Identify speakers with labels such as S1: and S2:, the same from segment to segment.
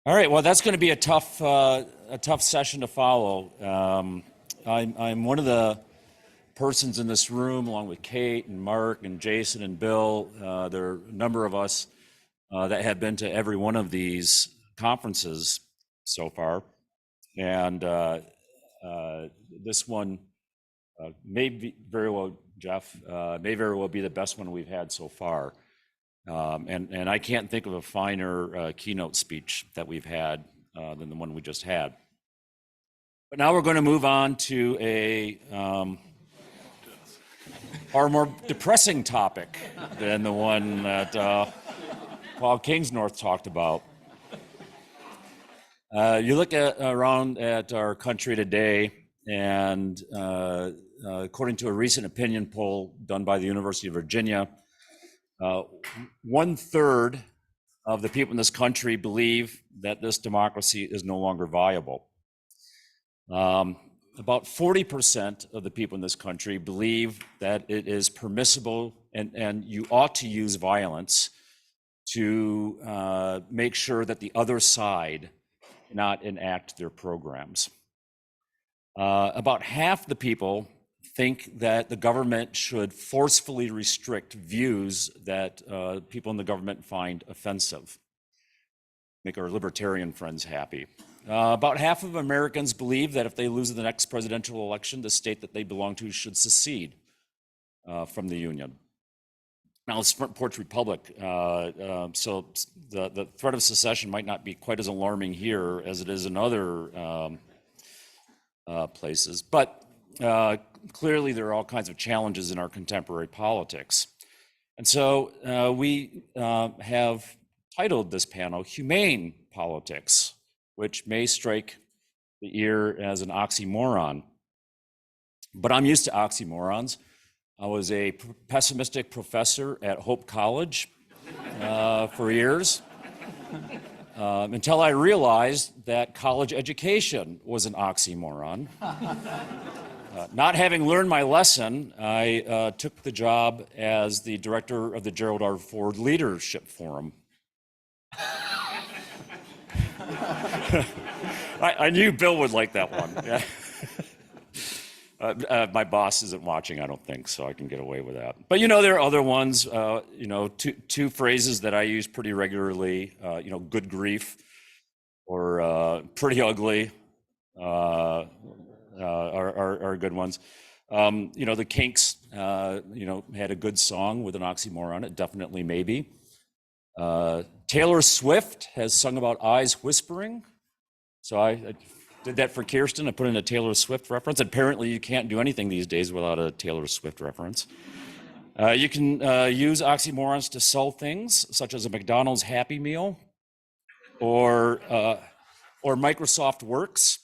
S1: All right, well, that's going to be a tough session to follow. I'm one of the persons in this room, along with Kate and Mark and Jason and Bill. There are a number of us that have been to every one of these conferences so far, and this one may be very well, Jeff, may very well be the best one we've had so far. And I can't think of a finer keynote speech that we've had than the one we just had. But now we're going to move on to a far more depressing topic than the one that Paul Kingsnorth talked about. You look around at our country today, and according to a recent opinion poll done by the University of Virginia, 1/3 of the people in this country believe that this democracy is no longer viable. About 40% of the people in this country believe that it is permissible and you ought to use violence to make sure that the other side cannot enact their programs. About half the people think that the government should forcefully restrict views that people in the government find offensive. Make our libertarian friends happy. About half of Americans believe that if they lose the next presidential election, the state that they belong to should secede from the Union. Now, it's Porch Republic, so the threat of secession might not be quite as alarming here as it is in other places, but clearly there are all kinds of challenges in our contemporary politics. And so we have titled this panel Humane Politics, which may strike the ear as an oxymoron. But I'm used to oxymorons. I was a pessimistic professor at Hope College for years, until I realized that college education was an oxymoron. Not having learned my lesson, I took the job as the director of the Gerald R. Ford Leadership Forum. I knew Bill would like that one. Yeah. My boss isn't watching, I don't think, so I can get away with that. But there are other ones. Two phrases that I use pretty regularly. Good grief or pretty ugly. Are good ones. The Kinks, had a good song with an oxymoron. It definitely maybe. Taylor Swift has sung about eyes whispering. So I did that for Kirsten. I put in a Taylor Swift reference. Apparently, you can't do anything these days without a Taylor Swift reference. You can use oxymorons to sell things, such as a McDonald's Happy Meal or Microsoft Works.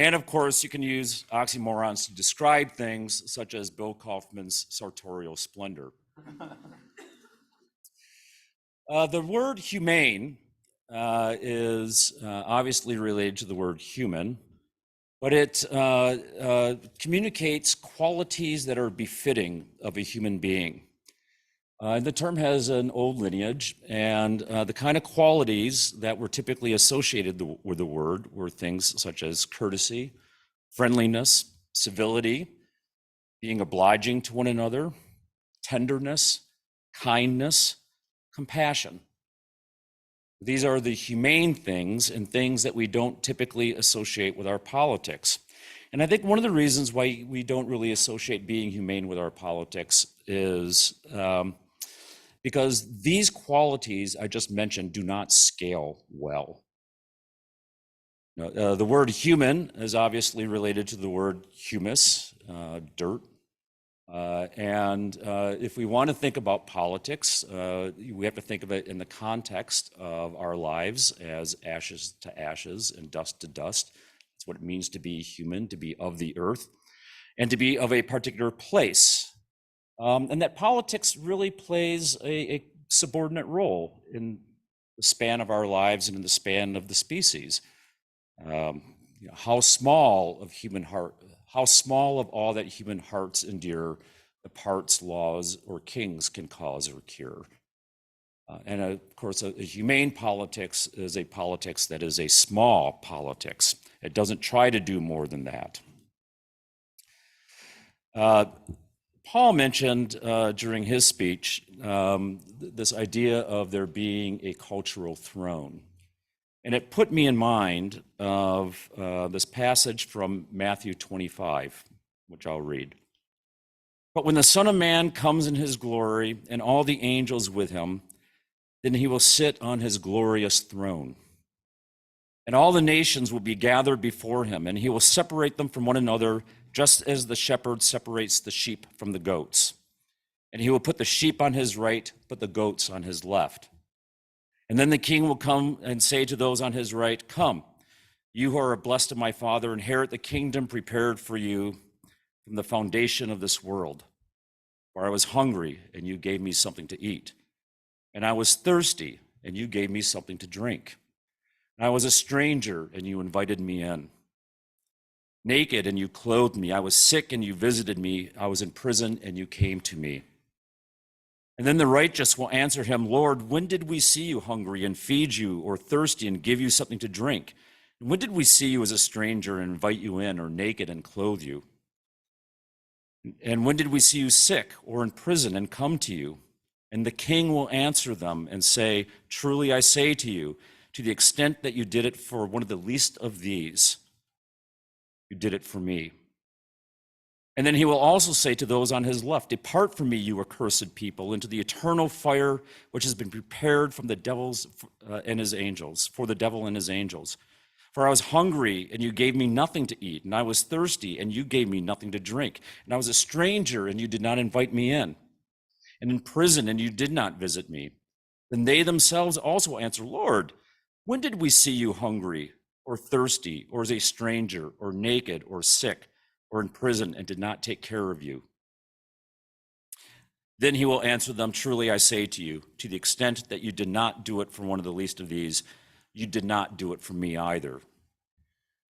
S1: And of course, you can use oxymorons to describe things such as Bill Kaufman's sartorial splendor. The word humane is obviously related to the word human, but it communicates qualities that are befitting of a human being. The term has an old lineage, and the kind of qualities that were typically associated with the word were things such as courtesy, friendliness, civility, being obliging to one another, tenderness, kindness, compassion. These are the humane things and things that we don't typically associate with our politics. And I think one of the reasons why we don't really associate being humane with our politics is because these qualities I just mentioned do not scale well. The word human is obviously related to the word humus, dirt. And if we want to think about politics, we have to think of it in the context of our lives as ashes to ashes and dust to dust. That's what it means to be human, to be of the earth, and to be of a particular place. And that politics really plays a subordinate role in the span of our lives and in the span of the species. How small of all that human hearts endure, the parts, laws, or kings can cause or cure. And of course, a humane politics is a politics that is a small politics. It doesn't try to do more than that. Paul mentioned during his speech this idea of there being a cultural throne. And it put me in mind of this passage from Matthew 25, which I'll read. But when the Son of Man comes in his glory and all the angels with him, then he will sit on his glorious throne. And all the nations will be gathered before him, and he will separate them from one another, just as the shepherd separates the sheep from the goats. And he will put the sheep on his right, but the goats on his left. And then the king will come and say to those on his right, "Come, you who are blessed of my Father, inherit the kingdom prepared for you from the foundation of this world. For I was hungry, and you gave me something to eat. And I was thirsty, and you gave me something to drink. And I was a stranger, and you invited me in. Naked, and you clothed me. I was sick, and you visited me. I was in prison, and you came to me." And then the righteous will answer him, "Lord, when did we see you hungry and feed you, or thirsty and give you something to drink? And when did we see you as a stranger and invite you in, or naked and clothe you? And when did we see you sick or in prison and come to you?" And the king will answer them and say, "Truly I say to you, to the extent that you did it for one of the least of these, you did it for me." And then he will also say to those on his left, "Depart from me, you accursed people, into the eternal fire which has been prepared from the devil's and his angels, for the devil and his angels. For I was hungry, and you gave me nothing to eat, and I was thirsty, and you gave me nothing to drink, and I was a stranger, and you did not invite me in, and in prison, and you did not visit me." Then they themselves also answer, "Lord, when did we see you hungry, or thirsty, or as a stranger, or naked, or sick, or in prison, and did not take care of you?" Then he will answer them, "Truly I say to you, to the extent that you did not do it for one of the least of these, you did not do it for me either."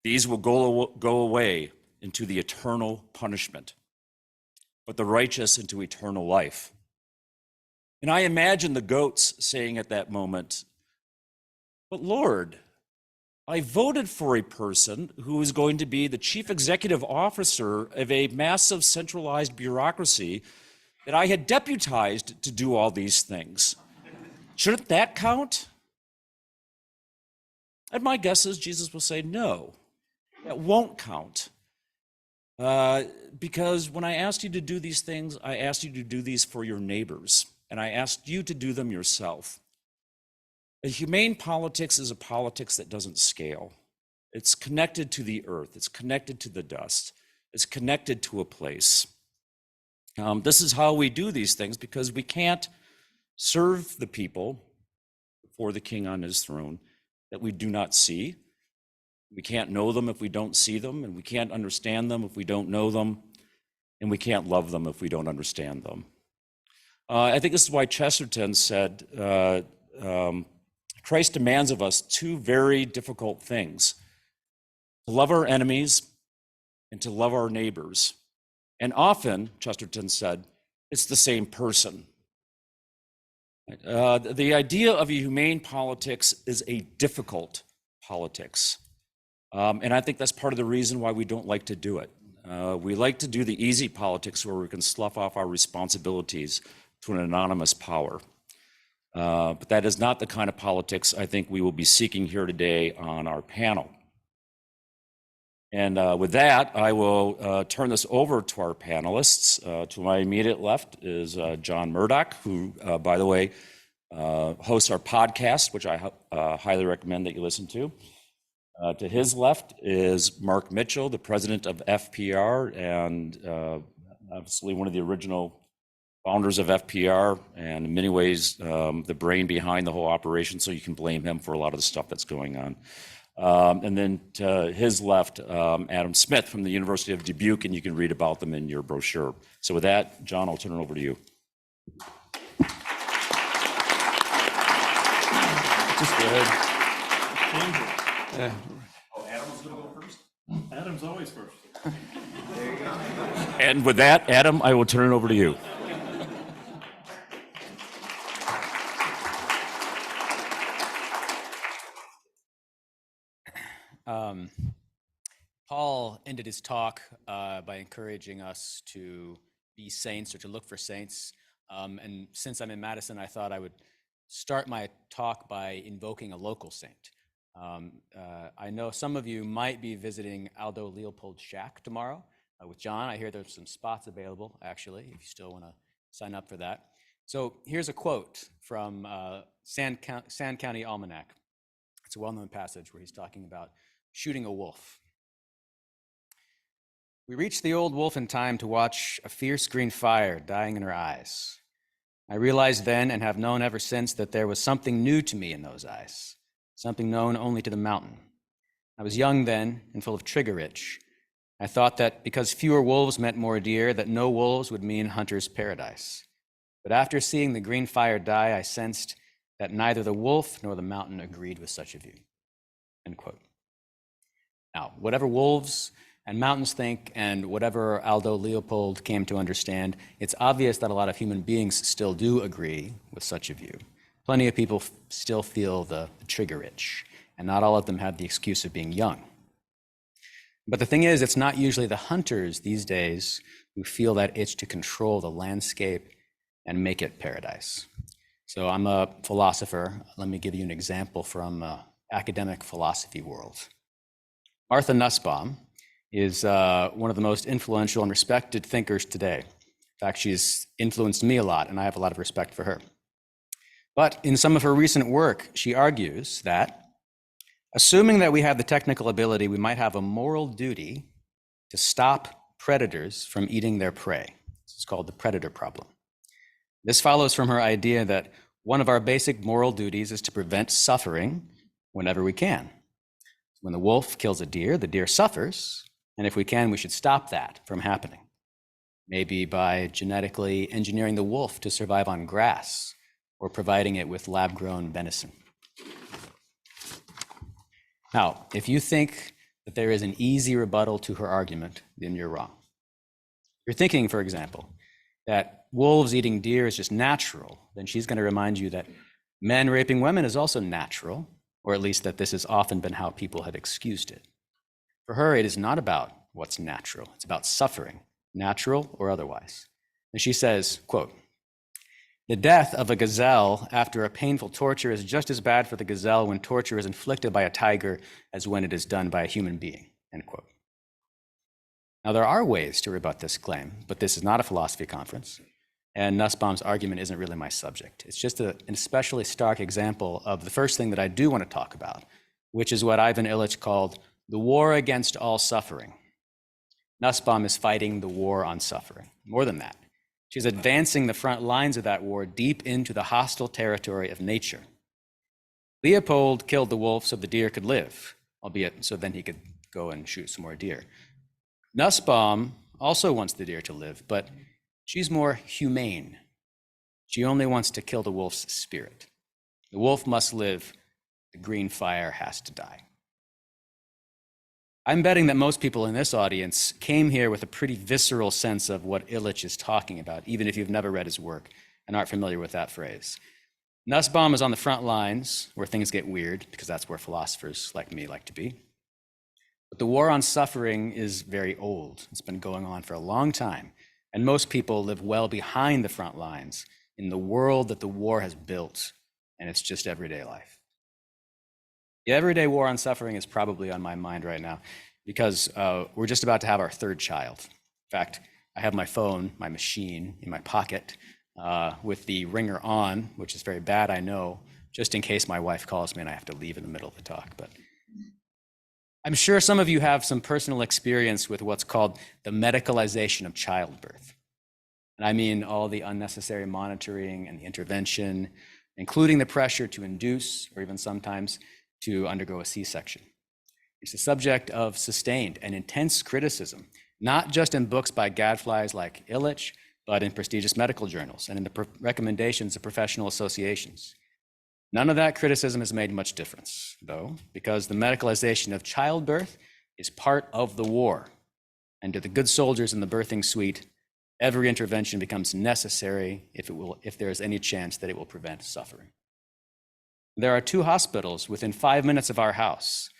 S1: These will go away into the eternal punishment, but the righteous into eternal life. And I imagine the goats saying at that moment, "But Lord, I voted for a person who is going to be the chief executive officer of a massive centralized bureaucracy that I had deputized to do all these things. Shouldn't that count?" And my guess is Jesus will say, "No, that won't count. Because when I asked you to do these things, I asked you to do these for your neighbors, and I asked you to do them yourself." A humane politics is a politics that doesn't scale. It's connected to the earth. It's connected to the dust. It's connected to a place. This is how we do these things, because we can't serve the people before the king on his throne that we do not see. We can't know them if we don't see them, and we can't understand them if we don't know them, and we can't love them if we don't understand them. I think this is why Chesterton said, Christ demands of us two very difficult things: to love our enemies and to love our neighbors. And often, Chesterton said, it's the same person. The idea of a humane politics is a difficult politics. And I think that's part of the reason why we don't like to do it. We like to do the easy politics where we can slough off our responsibilities to an anonymous power. But that is not the kind of politics I think we will be seeking here today on our panel. And with that, I will turn this over to our panelists. To my immediate left is John Murdock, who, by the way, hosts our podcast, which I highly recommend that you listen to. To his left is Mark Mitchell, the president of FPR, and obviously one of the original founders of FPR, and in many ways the brain behind the whole operation, so you can blame him for a lot of the stuff that's going on. And then to his left, Adam Smith from the University of Dubuque, and you can read about them in your brochure. So with that, John, I'll turn it over to you.
S2: Just go ahead. Yeah.
S1: Oh, Adam's going to go first?
S3: Adam's always first.
S1: There you go. And with that, Adam, I will turn it over to you.
S3: Paul ended his talk by encouraging us to be saints or to look for saints. And since I'm in Madison, I thought I would start my talk by invoking a local saint. I know some of you might be visiting Aldo Leopold's shack tomorrow with John. I hear there's some spots available, actually, if you still want to sign up for that. So here's a quote from Sand County Almanac. It's a well-known passage where he's talking about shooting a wolf. We reached the old wolf in time to watch a fierce green fire dying in her eyes. I realized then and have known ever since that there was something new to me in those eyes, something known only to the mountain. I was young then and full of trigger itch. I thought that because fewer wolves meant more deer, that no wolves would mean hunter's paradise. But after seeing the green fire die, I sensed that neither the wolf nor the mountain agreed with such a view. End quote. Now, whatever wolves and mountains think, and whatever Aldo Leopold came to understand, it's obvious that a lot of human beings still do agree with such a view. Plenty of people still feel the trigger itch, and not all of them have the excuse of being young. But the thing is, it's not usually the hunters these days who feel that itch to control the landscape and make it paradise. So I'm a philosopher. Let me give you an example from academic philosophy world. Martha Nussbaum is one of the most influential and respected thinkers today. In fact, she's influenced me a lot, and I have a lot of respect for her. But in some of her recent work, she argues that, assuming that we have the technical ability, we might have a moral duty to stop predators from eating their prey. This is called the predator problem. This follows from her idea that one of our basic moral duties is to prevent suffering whenever we can. When the wolf kills a deer, the deer suffers, and if we can, we should stop that from happening. Maybe by genetically engineering the wolf to survive on grass or providing it with lab-grown venison. Now, if you think that there is an easy rebuttal to her argument, then you're wrong. You're thinking, for example, that wolves eating deer is just natural, then she's going to remind you that men raping women is also natural, or at least that this has often been how people have excused it. For her, it is not about what's natural. It's about suffering, natural or otherwise. And she says, quote, "The death of a gazelle after a painful torture is just as bad for the gazelle when torture is inflicted by a tiger as when it is done by a human being," end quote. Now, there are ways to rebut this claim, but this is not a philosophy conference, and Nussbaum's argument isn't really my subject. It's just an especially stark example of the first thing that I do want to talk about, which is what Ivan Illich called the war against all suffering. Nussbaum is fighting the war on suffering. More than that, she's advancing the front lines of that war deep into the hostile territory of nature. Leopold killed the wolf so the deer could live, albeit so then he could go and shoot some more deer. Nussbaum also wants the deer to live, but she's more humane. She only wants to kill the wolf's spirit. The wolf must live, the green fire has to die. I'm betting that most people in this audience came here with a pretty visceral sense of what Illich is talking about, even if you've never read his work and aren't familiar with that phrase. Nussbaum is on the front lines where things get weird, because that's where philosophers like me like to be. But the war on suffering is very old. It's been going on for a long time, and most people live well behind the front lines in the world that the war has built, and it's just everyday life. The everyday war on suffering is probably on my mind right now because we're just about to have our third child. In fact, I have my phone, my machine in my pocket with the ringer on, which is very bad, I know, just in case my wife calls me and I have to leave in the middle of the talk. But I'm sure some of you have some personal experience with what's called the medicalization of childbirth. And I mean all the unnecessary monitoring and the intervention, including the pressure to induce or even sometimes to undergo a C-section. It's the subject of sustained and intense criticism, not just in books by gadflies like Illich, but in prestigious medical journals and in the recommendations of professional associations. None of that criticism has made much difference, though, because the medicalization of childbirth is part of the war. And to the good soldiers in the birthing suite, every intervention becomes necessary if there is any chance that it will prevent suffering. There are 2 hospitals within 5 minutes of our house,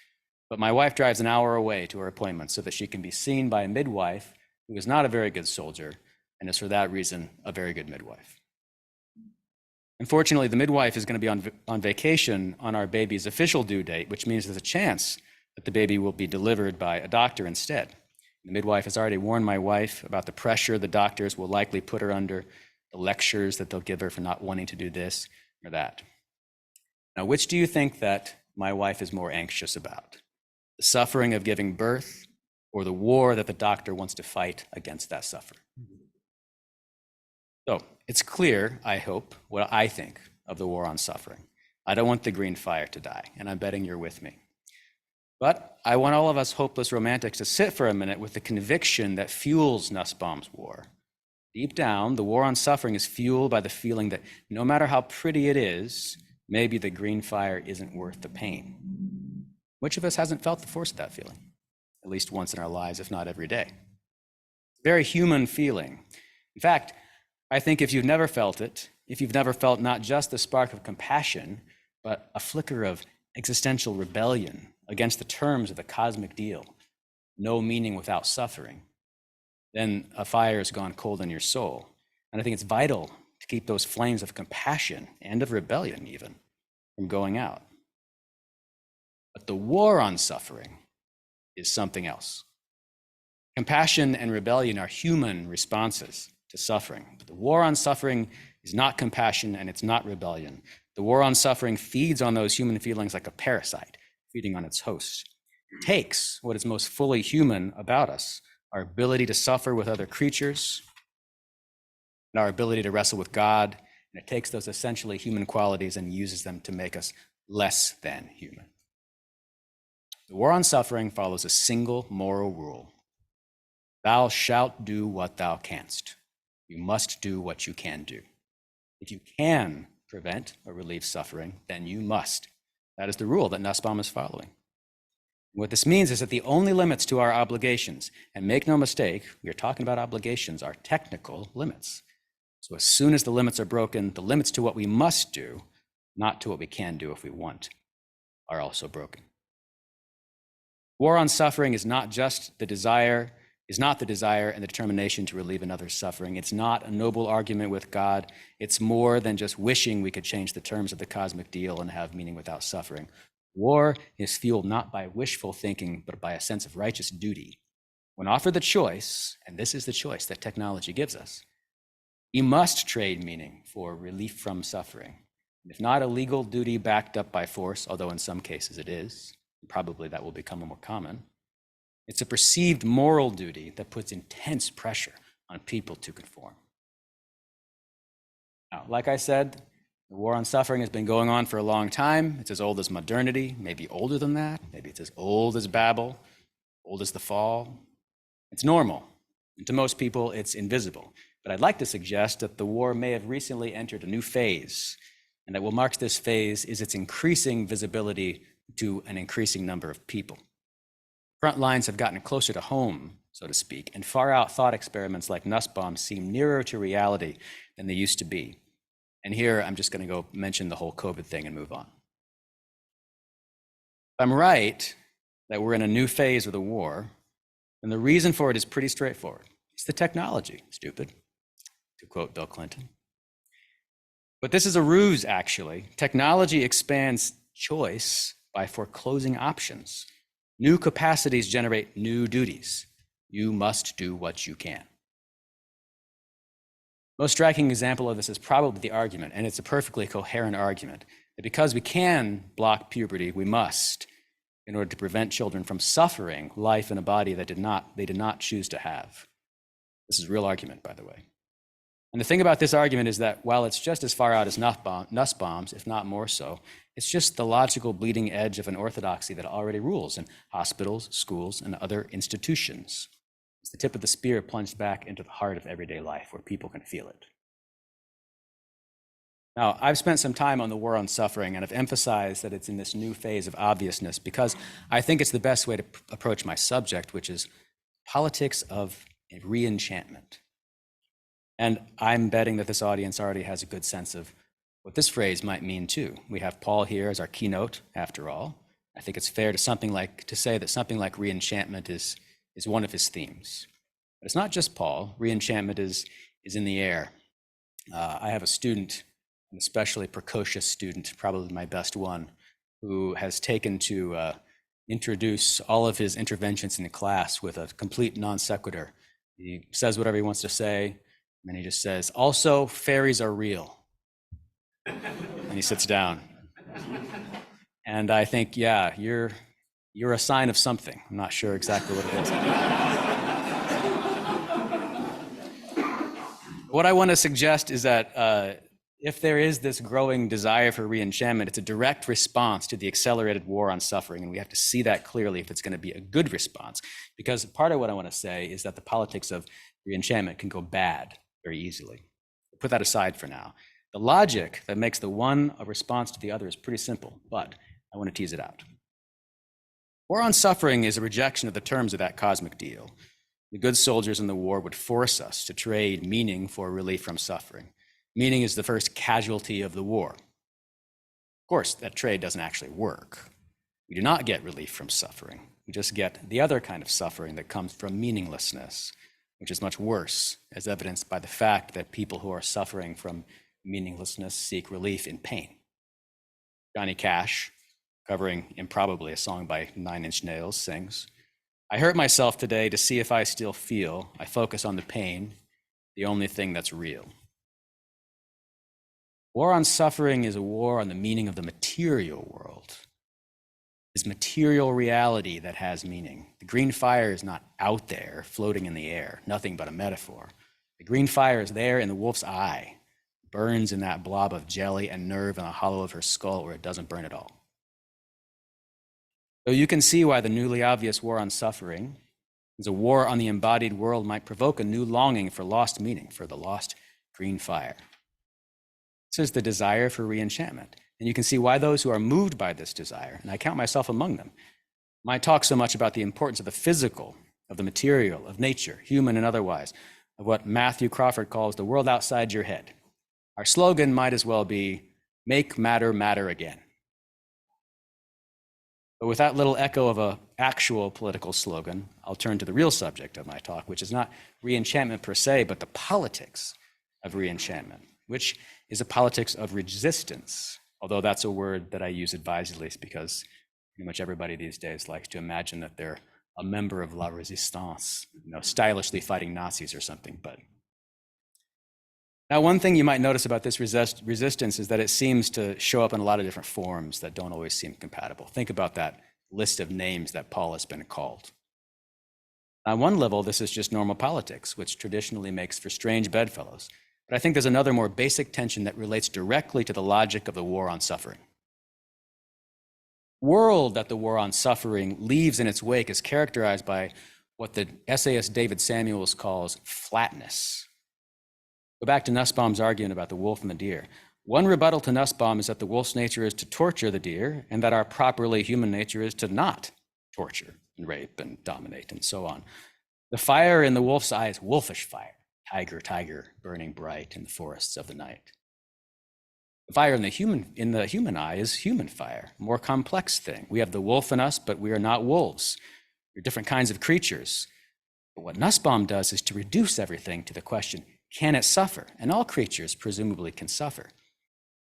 S3: But my wife drives an hour away to her appointment so that she can be seen by a midwife who is not a very good soldier and is for that reason a very good midwife. Unfortunately, the midwife is going to be on vacation on our baby's official due date, which means there's a chance that the baby will be delivered by a doctor instead. The midwife has already warned my wife about the pressure the doctors will likely put her under, the lectures that they'll give her for not wanting to do this or that. Now, which do you think that my wife is more anxious about? The suffering of giving birth or the war that the doctor wants to fight against that suffering? So it's clear, I hope, what I think of the war on suffering. I don't want the green fire to die, and I'm betting you're with me. But I want all of us hopeless romantics to sit for a minute with the conviction that fuels Nussbaum's war. Deep down, the war on suffering is fueled by the feeling that no matter how pretty it is, maybe the green fire isn't worth the pain. Which of us hasn't felt the force of that feeling? At least once in our lives, if not every day. Very human feeling. In fact, I think if you've never felt it, if you've never felt not just the spark of compassion, but a flicker of existential rebellion against the terms of the cosmic deal, no meaning without suffering, then a fire has gone cold in your soul. And I think it's vital to keep those flames of compassion and of rebellion even from going out. But the war on suffering is something else. Compassion and rebellion are human responses to suffering. But the war on suffering is not compassion and it's not rebellion. The war on suffering feeds on those human feelings like a parasite, feeding on its host. It takes what is most fully human about us, our ability to suffer with other creatures, and our ability to wrestle with God, and it takes those essentially human qualities and uses them to make us less than human. The war on suffering follows a single moral rule. Thou shalt do what thou canst. You must do what you can do. If you can prevent or relieve suffering, then you must. That is the rule that Nussbaum is following. What this means is that the only limits to our obligations, and make no mistake, we are talking about obligations, are technical limits. So as soon as the limits are broken, the limits to what we must do, not to what we can do if we want, are also broken. War on suffering is not the desire and the determination to relieve another's suffering. It's not a noble argument with God. It's more than just wishing we could change the terms of the cosmic deal and have meaning without suffering. War is fueled not by wishful thinking, but by a sense of righteous duty. When offered the choice, and this is the choice that technology gives us, you must trade meaning for relief from suffering. If not a legal duty backed up by force, although in some cases it is, probably that will become more common, it's a perceived moral duty that puts intense pressure on people to conform. Now, like I said, the war on suffering has been going on for a long time. It's as old as modernity, maybe older than that. Maybe it's as old as Babel, old as the fall. It's normal. And to most people, it's invisible. But I'd like to suggest that the war may have recently entered a new phase, and that what marks this phase is its increasing visibility to an increasing number of people. Front lines have gotten closer to home, so to speak, and far-out thought experiments like Nussbaum seem nearer to reality than they used to be. And here, I'm just going to go mention the whole COVID thing and move on. If I'm right that we're in a new phase of the war, then the reason for it is pretty straightforward. It's the technology, stupid, to quote Bill Clinton. But this is a ruse, actually. Technology expands choice by foreclosing options. New capacities generate new duties. You must do what you can. Most striking example of this is probably the argument, and it's a perfectly coherent argument, that because we can block puberty, we must, in order to prevent children from suffering life in a body that they did not choose to have. This is a real argument, by the way. And the thing about this argument is that while it's just as far out as Nussbaum's, if not more so, it's just the logical bleeding edge of an orthodoxy that already rules in hospitals, schools, and other institutions. It's the tip of the spear plunged back into the heart of everyday life where people can feel it. Now, I've spent some time on the war on suffering and have emphasized that it's in this new phase of obviousness because I think it's the best way to approach my subject, which is politics of reenchantment. And I'm betting that this audience already has a good sense of what this phrase might mean too. We have Paul here as our keynote, after all, I think it's fair to say that something like Reenchantment is one of his themes. But it's not just Paul. Reenchantment is in the air. I have a student, an especially precocious student, probably my best one, who has taken to introduce all of his interventions in the class with a complete non sequitur. He says whatever he wants to say, and then he just says, also, fairies are real. And he sits down. And I think, yeah, you're a sign of something. I'm not sure exactly what it is. What I want to suggest is that if there is this growing desire for reenchantment, it's a direct response to the accelerated war on suffering, and we have to see that clearly if it's going to be a good response. Because part of what I want to say is that the politics of reenchantment can go bad very easily. Put that aside for now. The logic that makes the one a response to the other is pretty simple, but I want to tease it out. War on suffering is a rejection of the terms of that cosmic deal. The good soldiers in the war would force us to trade meaning for relief from suffering. Meaning is the first casualty of the war. Of course, that trade doesn't actually work. We do not get relief from suffering. We just get the other kind of suffering that comes from meaninglessness, which is much worse, as evidenced by the fact that people who are suffering from meaninglessness seek relief in pain. Johnny Cash, covering improbably a song by Nine Inch Nails, sings, "I hurt myself today to see if I still feel. I focus on the pain, the only thing that's real." War on suffering is a war on the meaning of the material world. It's material reality that has meaning. The green fire is not out there, floating in the air, nothing but a metaphor. The green fire is there in the wolf's eye, burns in that blob of jelly and nerve in the hollow of her skull where it doesn't burn at all. So you can see why the newly obvious war on suffering is a war on the embodied world might provoke a new longing for lost meaning, for the lost green fire. This is the desire for reenchantment. And you can see why those who are moved by this desire, and I count myself among them, might talk so much about the importance of the physical, of the material, of nature, human and otherwise, of what Matthew Crawford calls the world outside your head. Our slogan might as well be, make matter matter again. But with that little echo of an actual political slogan, I'll turn to the real subject of my talk, which is not reenchantment per se, but the politics of reenchantment, which is a politics of resistance, although that's a word that I use advisedly because pretty much everybody these days likes to imagine that they're a member of La Resistance, stylishly fighting Nazis or something. But now, one thing you might notice about this resistance is that it seems to show up in a lot of different forms that don't always seem compatible. Think about that list of names that Paul has been called. On one level, this is just normal politics, which traditionally makes for strange bedfellows. But I think there's another more basic tension that relates directly to the logic of the war on suffering. The world that the war on suffering leaves in its wake is characterized by what the essayist David Samuels calls flatness. Go back to Nussbaum's argument about the wolf and the deer. One rebuttal to Nussbaum is that the wolf's nature is to torture the deer, and that our properly human nature is to not torture and rape and dominate and so on. The fire in the wolf's eye is wolfish fire. Tiger, tiger, burning bright in the forests of the night. The fire in the human eye is human fire, a more complex thing. We have the wolf in us, but we are not wolves. We're different kinds of creatures. But what Nussbaum does is to reduce everything to the question, can it suffer? And all creatures presumably can suffer.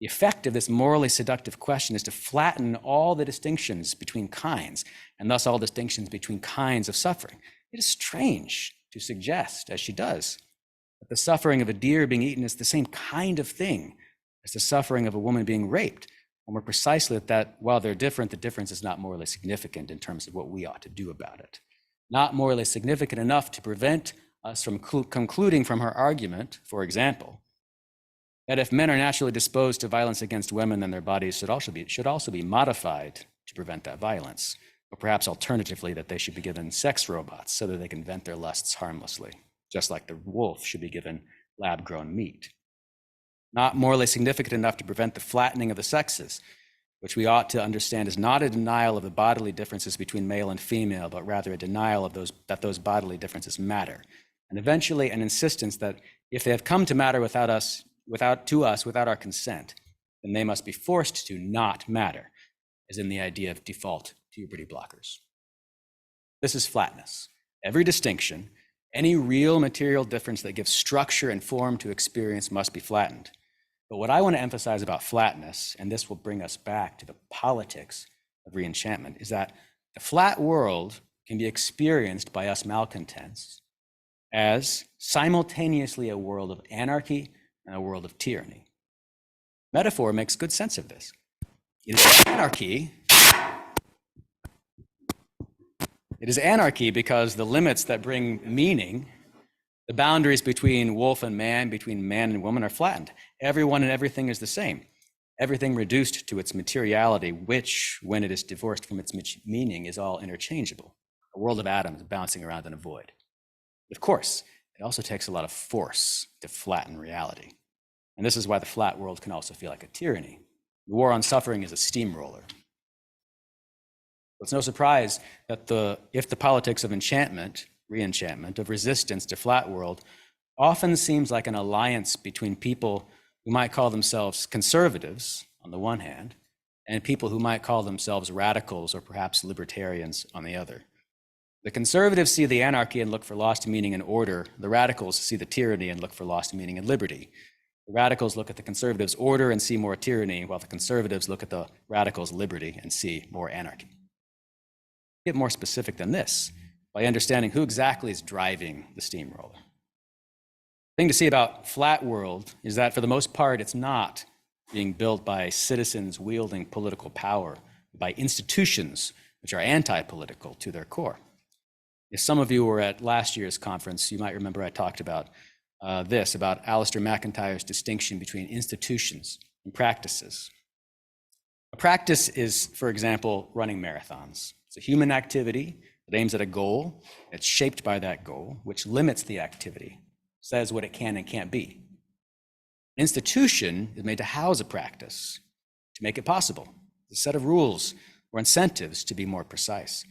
S3: The effect of this morally seductive question is to flatten all the distinctions between kinds, and thus all distinctions between kinds of suffering. It is strange to suggest, as she does, that the suffering of a deer being eaten is the same kind of thing as the suffering of a woman being raped, or more precisely that while they're different, the difference is not morally significant in terms of what we ought to do about it. Not morally significant enough to prevent us from concluding from her argument, for example, that if men are naturally disposed to violence against women, then their bodies should also be modified to prevent that violence, or perhaps alternatively that they should be given sex robots so that they can vent their lusts harmlessly, just like the wolf should be given lab-grown meat. Not morally significant enough to prevent the flattening of the sexes, which we ought to understand is not a denial of the bodily differences between male and female, but rather a denial of those bodily differences matter. And eventually an insistence that if they have come to matter without our consent, then they must be forced to not matter, as in the idea of default puberty blockers. This is flatness. Every distinction, any real material difference that gives structure and form to experience must be flattened. But what I want to emphasize about flatness, and this will bring us back to the politics of reenchantment, is that the flat world can be experienced by us malcontents as simultaneously a world of anarchy and a world of tyranny. Metaphor makes good sense of this. It is anarchy. It is anarchy because the limits that bring meaning, the boundaries between wolf and man, between man and woman, are flattened. Everyone and everything is the same. Everything reduced to its materiality, which, when it is divorced from its meaning, is all interchangeable. A world of atoms bouncing around in a void. Of course, it also takes a lot of force to flatten reality. And this is why the flat world can also feel like a tyranny. The war on suffering is a steamroller. It's no surprise that if the politics of enchantment, reenchantment, of resistance to flat world often seems like an alliance between people who might call themselves conservatives on the one hand, and people who might call themselves radicals or perhaps libertarians on the other. The conservatives see the anarchy and look for lost meaning and order. The radicals see the tyranny and look for lost meaning and liberty. The radicals look at the conservatives' order and see more tyranny, while the conservatives look at the radicals' liberty and see more anarchy. Get more specific than this by understanding who exactly is driving the steamroller. The thing to see about flat world is that for the most part, it's not being built by citizens wielding political power, by institutions which are anti-political to their core. If some of you were at last year's conference, you might remember I talked about about Alistair McIntyre's distinction between institutions and practices. A practice is, for example, running marathons. It's a human activity that aims at a goal. It's shaped by that goal, which limits the activity, says what it can and can't be. An institution is made to house a practice, to make it possible. It's a set of rules or incentives, to be more precise.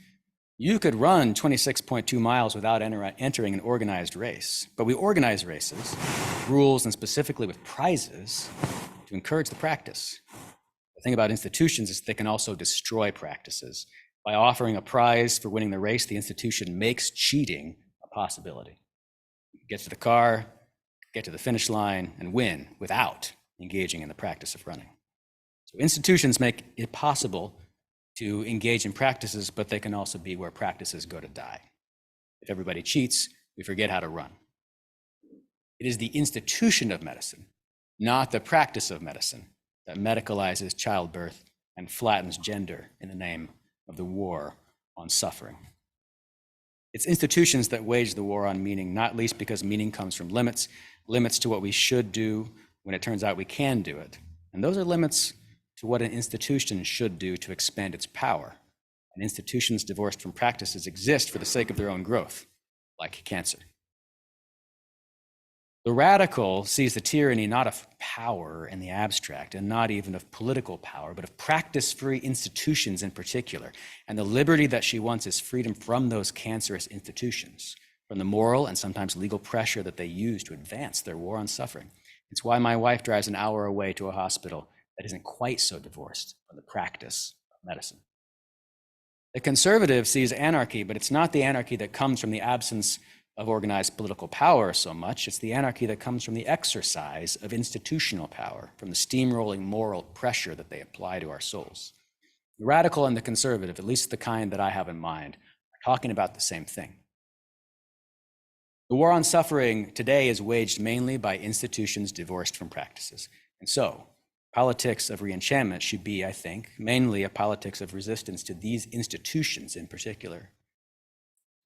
S3: You could run 26.2 miles without entering an organized race, but we organize races, rules, and specifically with prizes to encourage the practice. The thing about institutions is they can also destroy practices. By offering a prize for winning the race, the institution makes cheating a possibility. Get to the car, get to the finish line, and win without engaging in the practice of running. So institutions make it possible to engage in practices, but they can also be where practices go to die. If everybody cheats, we forget how to run. It is the institution of medicine, not the practice of medicine, that medicalizes childbirth and flattens gender in the name of the war on suffering. It's institutions that wage the war on meaning, not least because meaning comes from limits to what we should do when it turns out we can do it. And those are limits to what an institution should do to expand its power. And institutions divorced from practices exist for the sake of their own growth, like cancer. The radical sees the tyranny not of power in the abstract, and not even of political power, but of practice-free institutions in particular. And the liberty that she wants is freedom from those cancerous institutions, from the moral and sometimes legal pressure that they use to advance their war on suffering. It's why my wife drives an hour away to a hospital that isn't quite so divorced from the practice of medicine. The conservative sees anarchy, but it's not the anarchy that comes from the absence of organized political power so much. It's the anarchy that comes from the exercise of institutional power, from the steamrolling moral pressure that they apply to our souls. The radical and the conservative, at least the kind that I have in mind, are talking about the same thing. The war on suffering today is waged mainly by institutions divorced from practices. And so, politics of reenchantment should be, I think, mainly a politics of resistance to these institutions in particular.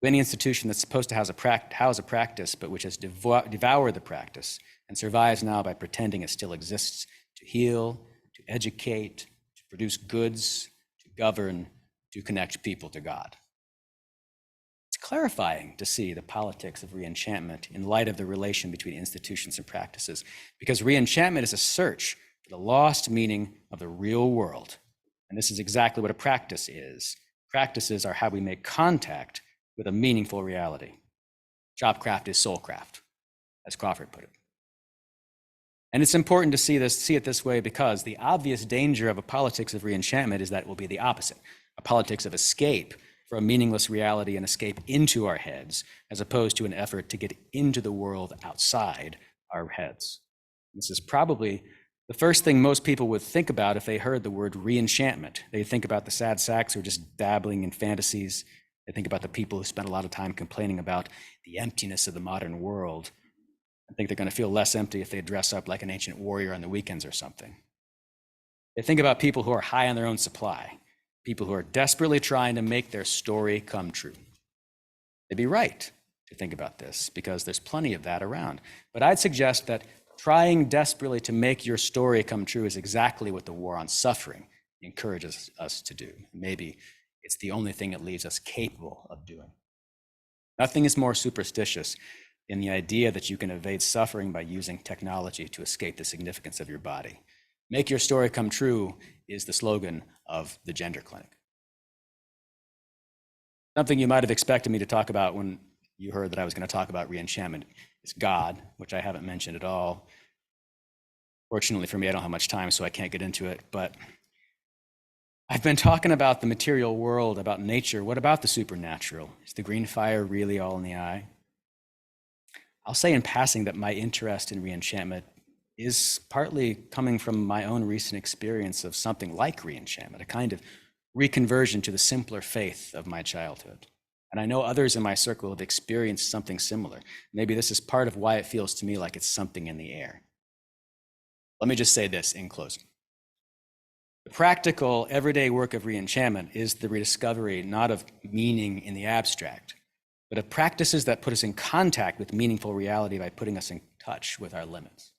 S3: Any institution that's supposed to house a practice, but which has devoured the practice and survives now by pretending it still exists to heal, to educate, to produce goods, to govern, to connect people to God. It's clarifying to see the politics of reenchantment in light of the relation between institutions and practices, because reenchantment is a search for the lost meaning of the real world. And this is exactly what a practice is. Practices are how we make contact with a meaningful reality. Shopcraft is soulcraft, as Crawford put it. And it's important to see it this way because the obvious danger of a politics of reenchantment is that it will be the opposite, a politics of escape from meaningless reality and escape into our heads, as opposed to an effort to get into the world outside our heads. This is probably the first thing most people would think about if they heard the word reenchantment. They think about the sad sacks who are just dabbling in fantasies. They think about the people who spend a lot of time complaining about the emptiness of the modern world. I think they're going to feel less empty if they dress up like an ancient warrior on the weekends or something. They think about people who are high on their own supply, people who are desperately trying to make their story come true. They'd be right to think about this because there's plenty of that around. But I'd suggest that trying desperately to make your story come true is exactly what the war on suffering encourages us to do. Maybe it's the only thing it leaves us capable of doing. Nothing is more superstitious than the idea that you can evade suffering by using technology to escape the significance of your body. Make your story come true is the slogan of the Gender Clinic. Something you might have expected me to talk about when you heard that I was going to talk about reenchantment is God, which I haven't mentioned at all. Fortunately for me, I don't have much time, so I can't get into it, but I've been talking about the material world, about nature. What about the supernatural? Is the green fire really all in the eye? I'll say in passing that my interest in reenchantment is partly coming from my own recent experience of something like reenchantment, a kind of reconversion to the simpler faith of my childhood. And I know others in my circle have experienced something similar. Maybe this is part of why it feels to me like it's something in the air. Let me just say this in closing. The practical, everyday work of reenchantment is the rediscovery not of meaning in the abstract, but of practices that put us in contact with meaningful reality by putting us in touch with our limits.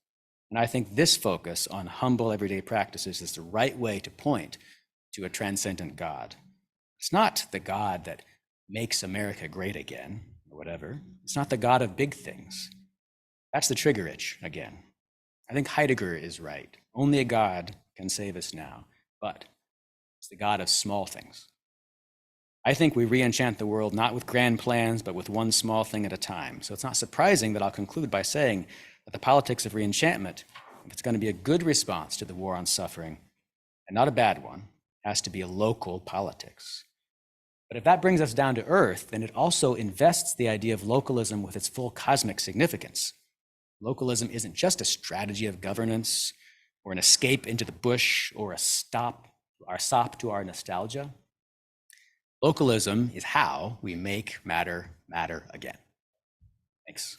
S3: And I think this focus on humble everyday practices is the right way to point to a transcendent God. It's not the God that makes America great again, or whatever. It's not the God of big things. That's the trigger itch again. I think Heidegger is right. Only a God can save us now, but it's the God of small things. I think we reenchant the world not with grand plans, but with one small thing at a time. So it's not surprising that I'll conclude by saying that the politics of reenchantment, if it's going to be a good response to the war on suffering, and not a bad one, has to be a local politics. But if that brings us down to earth, then it also invests the idea of localism with its full cosmic significance. Localism isn't just a strategy of governance or an escape into the bush or a sop to our nostalgia. Localism is how we make matter matter again. Thanks.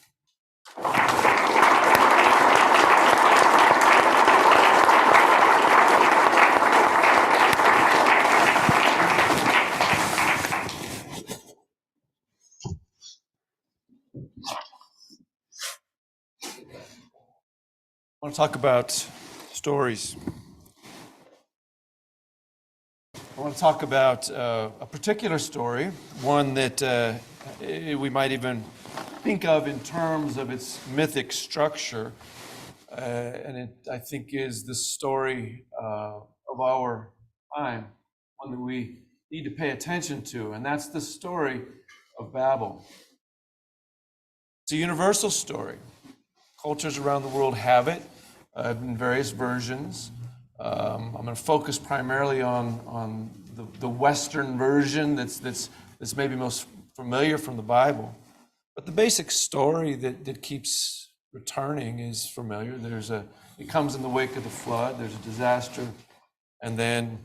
S2: I want to talk about stories. I want to talk about a particular story, one that we might even think of in terms of its mythic structure, and it, I think, is the story of our time, one that we need to pay attention to, and that's the story of Babel. It's a universal story. Cultures around the world have it in various versions. I'm going to focus primarily on the Western version that's maybe most familiar from the Bible. But the basic story that keeps returning is familiar. It comes in the wake of the flood. There's a disaster, and then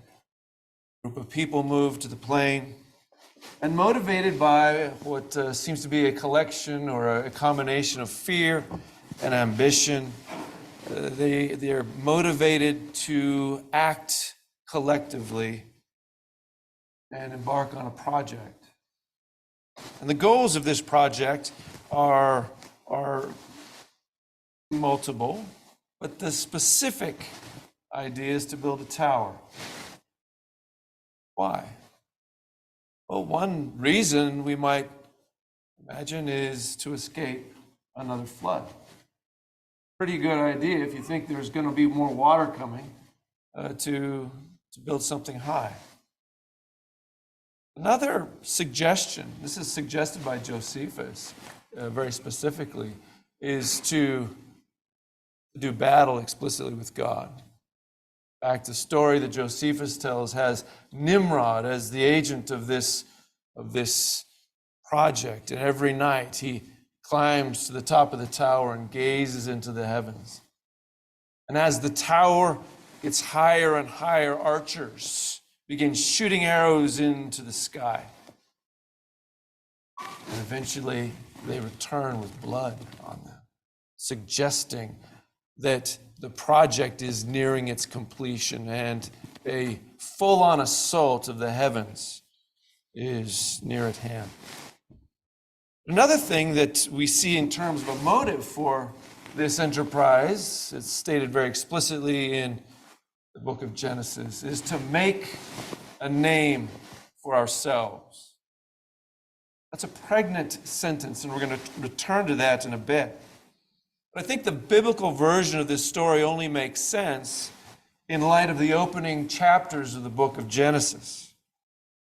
S2: a group of people move to the plain, and motivated by what seems to be a collection or a combination of fear and ambition, they're motivated to act collectively and embark on a project. And the goals of this project are multiple, but the specific idea is to build a tower. Why? Well, one reason we might imagine is to escape another flood. Pretty good idea if you think there's going to be more water coming to build something high. Another suggestion, this is suggested by Josephus very specifically, is to to do battle explicitly with God. In fact, the story that Josephus tells has Nimrod as the agent of this project, and every night he climbs to the top of the tower and gazes into the heavens. And as the tower gets higher and higher, archers begin shooting arrows into the sky. And eventually they return with blood on them, suggesting that the project is nearing its completion and a full-on assault of the heavens is near at hand. Another thing that we see in terms of a motive for this enterprise, it's stated very explicitly in the book of Genesis, is to make a name for ourselves. That's a pregnant sentence, and we're going to return to that in a bit. But I think the biblical version of this story only makes sense in light of the opening chapters of the book of Genesis.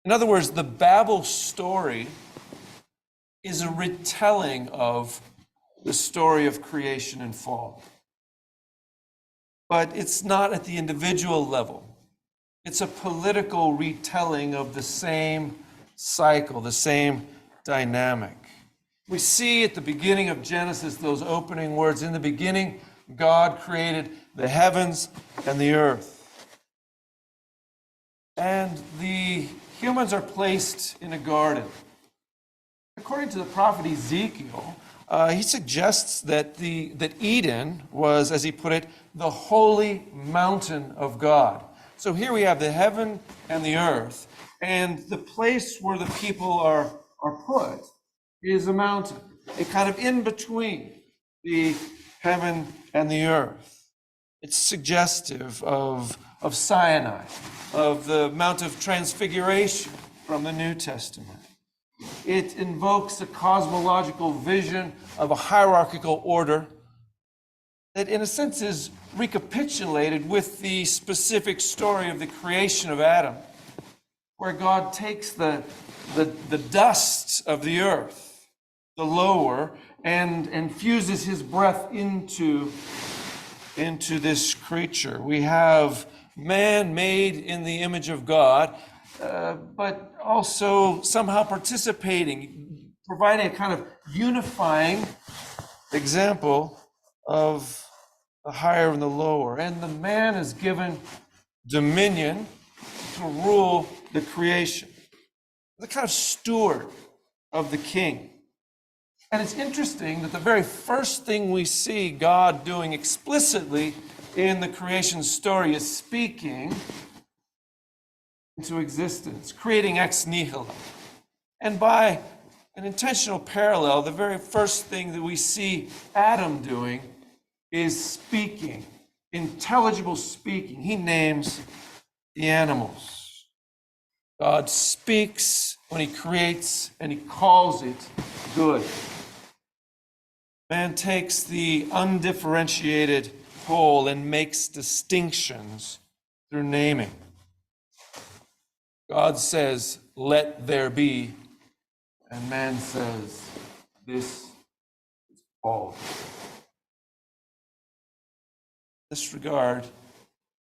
S2: In other words, the Babel story is a retelling of the story of creation and fall. But it's not at the individual level. It's a political retelling of the same cycle, the same dynamic. We see at the beginning of Genesis those opening words, in the beginning, God created the heavens and the earth. And the humans are placed in a garden. According to the prophet Ezekiel, he suggests that Eden was, as he put it, the holy mountain of God. So here we have the heaven and the earth, and the place where the people are put is a mountain, a kind of in between the heaven and the earth. It's suggestive of Sinai, of the Mount of Transfiguration from the New Testament. It invokes a cosmological vision of a hierarchical order that, in a sense, is recapitulated with the specific story of the creation of Adam, where God takes the dust of the earth, the lower, and infuses his breath into this creature. We have man made in the image of God, but also somehow participating, providing a kind of unifying example of the higher and the lower. And the man is given dominion to rule the creation, the kind of steward of the king. And it's interesting that the very first thing we see God doing explicitly in the creation story is speaking into existence, creating ex nihilo. And by an intentional parallel, the very first thing that we see Adam doing is speaking, intelligible speaking. He names the animals. God speaks when he creates, and he calls it good. Man takes the undifferentiated whole and makes distinctions through naming. God says, "Let there be," and man says, "This is called." In this regard,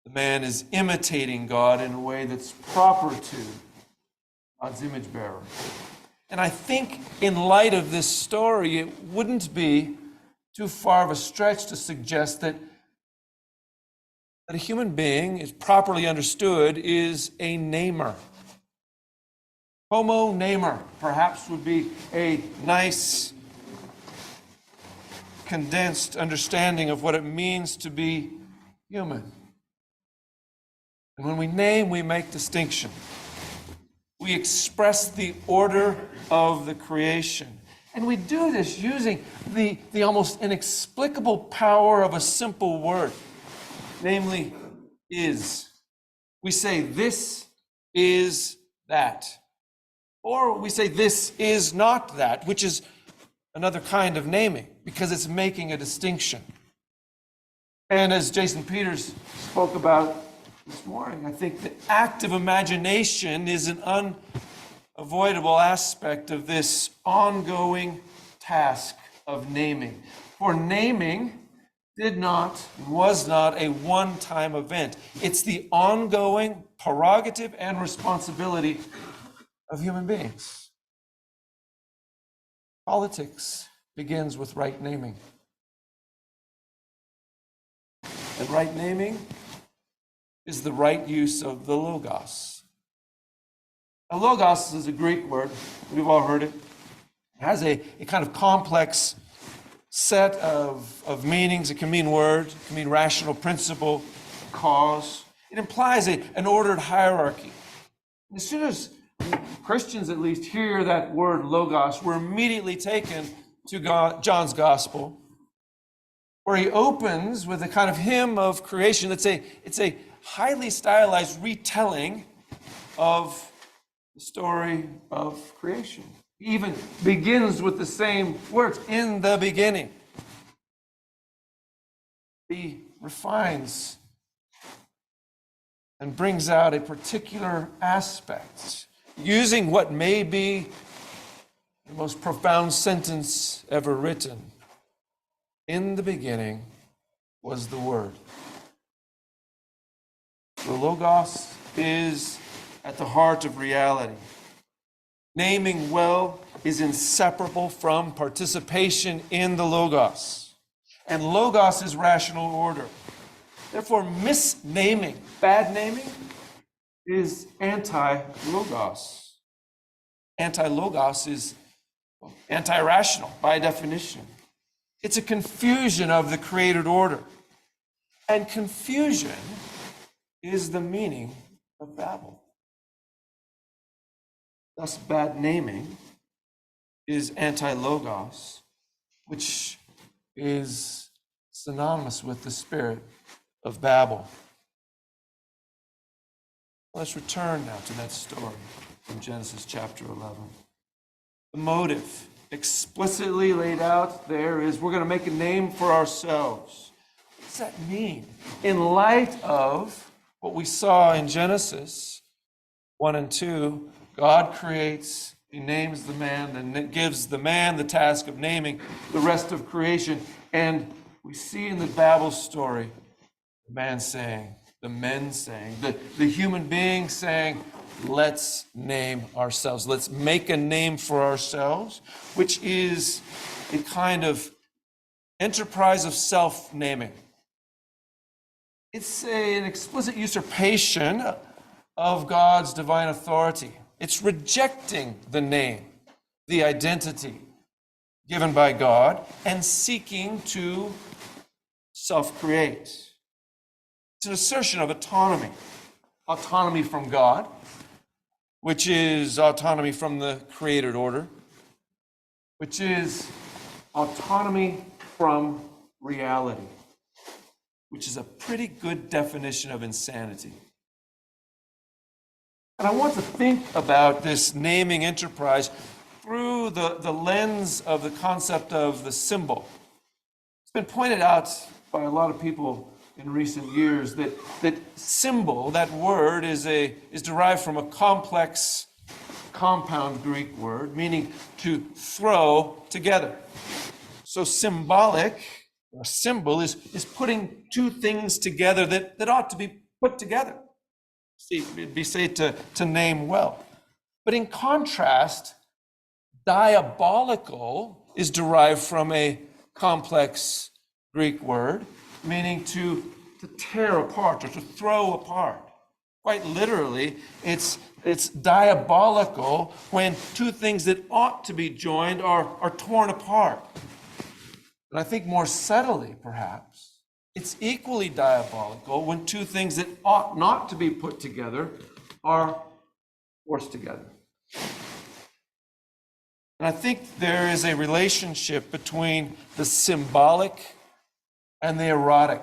S2: the man is imitating God in a way that's proper to God's image bearer. And I think in light of this story, it wouldn't be too far of a stretch to suggest that a human being, is properly understood, is a namer. Homo namer, perhaps, would be a nice, condensed understanding of what it means to be human. And when we name, we make distinction. We express the order of the creation. And we do this using the almost inexplicable power of a simple word, namely, is. We say, "This is that." Or we say, "This is not that," which is another kind of naming, because it's making a distinction. And as Jason Peters spoke about this morning, I think the active imagination is an unavoidable aspect of this ongoing task of naming. For naming did not, was not a one-time event. It's the ongoing prerogative and responsibility of human beings. Politics begins with right naming. And right naming is the right use of the logos. Now, logos is a Greek word. We've all heard it. It has a kind of complex set of meanings. It can mean word, it can mean rational principle, cause. It implies an ordered hierarchy. As soon as Christians at least hear that word logos, we're immediately taken to John's gospel, where he opens with a kind of hymn of creation. It's a highly stylized retelling of the story of creation. He even begins with the same words, in the beginning. He refines and brings out a particular aspect, using what may be the most profound sentence ever written. In the beginning was the Word. The Logos is at the heart of reality. Naming well is inseparable from participation in the Logos. And Logos is rational order. Therefore, misnaming, bad naming, is anti-Logos. Anti-Logos is anti-rational by definition. It's a confusion of the created order. And confusion is the meaning of Babel. Thus, bad naming is anti-logos, which is synonymous with the spirit of Babel. Let's return now to that story from Genesis chapter 11. The motive explicitly laid out there is we're going to make a name for ourselves. What does that mean? In light of what we saw in Genesis 1 and 2, God creates, he names the man, and gives the man the task of naming the rest of creation. And we see in the Babel story, the man saying, the men saying, the human being saying, let's name ourselves. Let's make a name for ourselves, which is a kind of enterprise of self-naming. It's an explicit usurpation of God's divine authority. It's rejecting the name, the identity given by God, and seeking to self-create. It's an assertion of autonomy. Autonomy from God, which is autonomy from the created order, which is autonomy from reality, which is a pretty good definition of insanity. And I want to think about this naming enterprise through the lens of the concept of the symbol. It's been pointed out by a lot of people in recent years that symbol, that word, is derived from a complex, compound Greek word, meaning to throw together. So symbolic, or symbol, is putting two things together that ought to be put together. See, it'd be safe to name well. But in contrast, diabolical is derived from a complex Greek word, meaning to tear apart or to throw apart. Quite literally, it's diabolical when two things that ought to be joined are torn apart. And I think more subtly, perhaps, it's equally diabolical when two things that ought not to be put together are forced together. And I think there is a relationship between the symbolic and the erotic.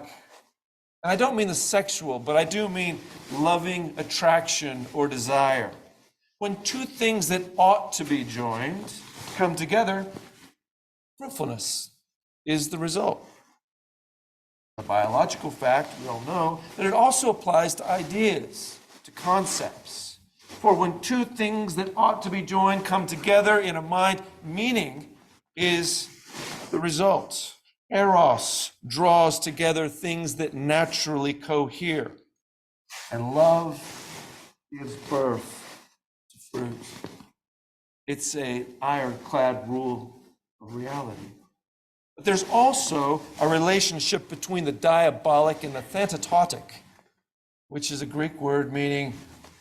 S2: And I don't mean the sexual, but I do mean loving attraction or desire. When two things that ought to be joined come together, fruitfulness is the result. A biological fact, we all know, that it also applies to ideas, to concepts. For when two things that ought to be joined come together in a mind, meaning is the result. Eros draws together things that naturally cohere. And love gives birth to fruit. It's an ironclad rule of reality. But there's also a relationship between the diabolic and the thantatotic, which is a Greek word meaning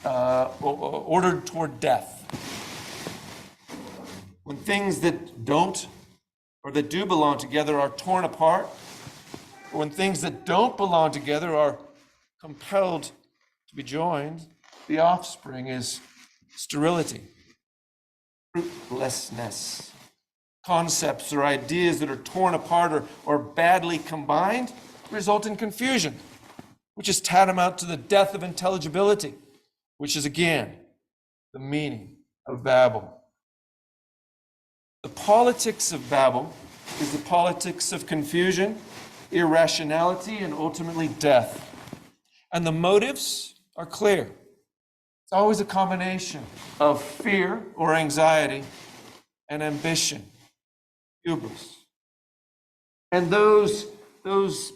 S2: ordered toward death. When things that don't or that do belong together are torn apart, or when things that don't belong together are compelled to be joined, the offspring is sterility, fruitlessness. Concepts or ideas that are torn apart or badly combined result in confusion, which is tantamount to the death of intelligibility, which is again the meaning of Babel. The politics of Babel is the politics of confusion, irrationality, and ultimately death. And the motives are clear. It's always a combination of fear or anxiety and ambition, hubris. And those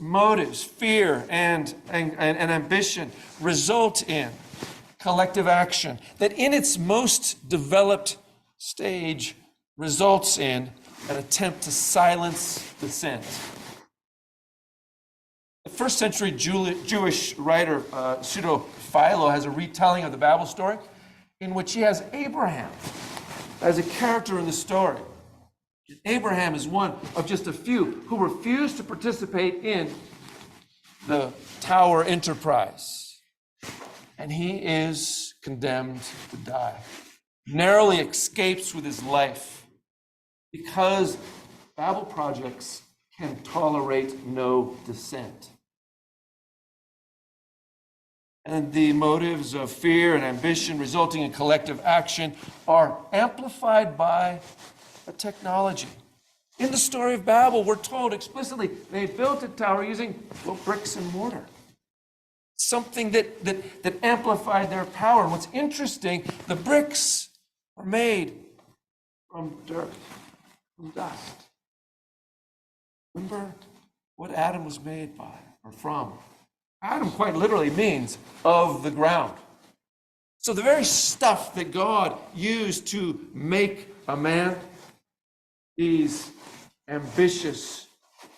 S2: motives, fear and ambition, result in collective action that in its most developed stage results in an attempt to silence dissent. The first century Jewish writer, Pseudo-Philo, has a retelling of the Babel story in which he has Abraham as a character in the story. Abraham is one of just a few who refused to participate in the tower enterprise. And he is condemned to die. Narrowly escapes with his life because Babel projects can tolerate no dissent. And the motives of fear and ambition resulting in collective action are amplified by a technology. In the story of Babel, we're told explicitly they built a tower using bricks and mortar. Something that amplified their power. And what's interesting, the bricks are made from dirt, from dust. Remember what Adam was made by or from? Adam quite literally means of the ground. So the very stuff that God used to make a man, these ambitious,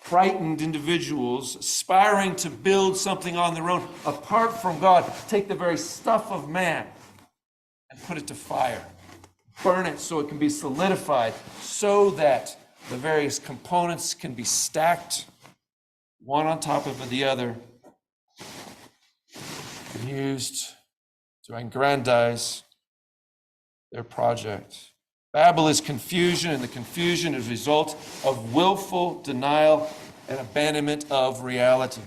S2: frightened individuals aspiring to build something on their own apart from God, take the very stuff of man and put it to fire. Burn it so it can be solidified, so that the various components can be stacked one on top of the other and used to aggrandize their project. Babel is confusion, and the confusion is a result of willful denial and abandonment of reality.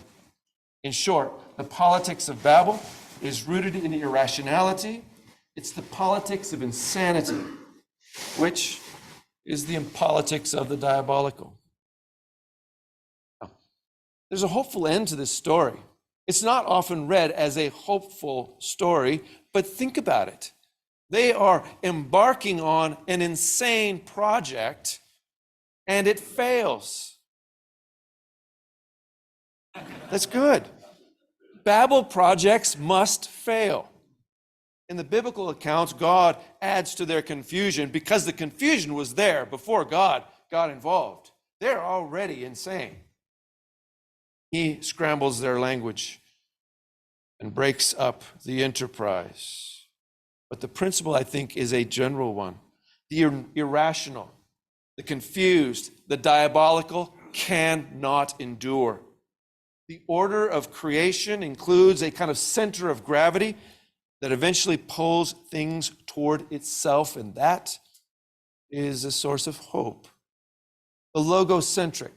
S2: In short, the politics of Babel is rooted in irrationality. It's the politics of insanity, which is the politics of the diabolical. Now, there's a hopeful end to this story. It's not often read as a hopeful story, but think about it. They are embarking on an insane project, and it fails. That's good. Babel projects must fail. In the biblical accounts, God adds to their confusion because the confusion was there before God got involved. They're already insane. He scrambles their language and breaks up the enterprise. But the principle, I think, is a general one. The irrational, the confused, the diabolical cannot endure. The order of creation includes a kind of center of gravity that eventually pulls things toward itself, and that is a source of hope. The logocentric,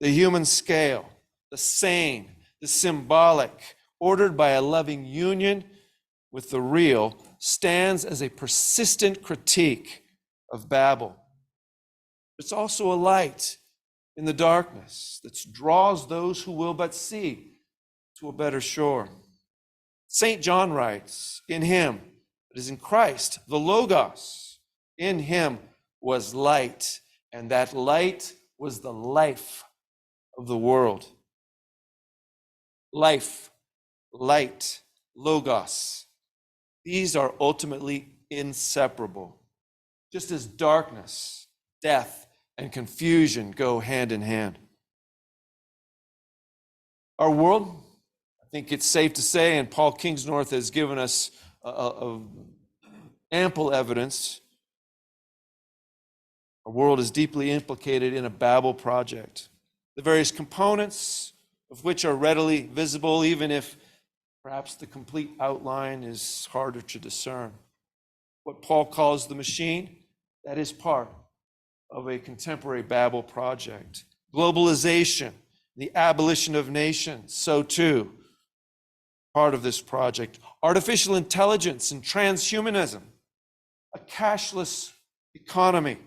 S2: the human scale, the sane, the symbolic, ordered by a loving union with the real, stands as a persistent critique of Babel. It's also a light in the darkness that draws those who will but see to a better shore. St. John writes, in him, that is in Christ, the Logos, in him was light, and that light was the life of the world. Life, light, logos. These are ultimately inseparable, just as darkness, death, and confusion go hand in hand. Our world, I think it's safe to say, and Paul Kingsnorth has given us ample evidence, our world is deeply implicated in a Babel project, the various components of which are readily visible, even if perhaps the complete outline is harder to discern. What Paul calls the machine, that is part of a contemporary Babel project. Globalization, the abolition of nations, so too, part of this project. Artificial intelligence and transhumanism, a cashless economy,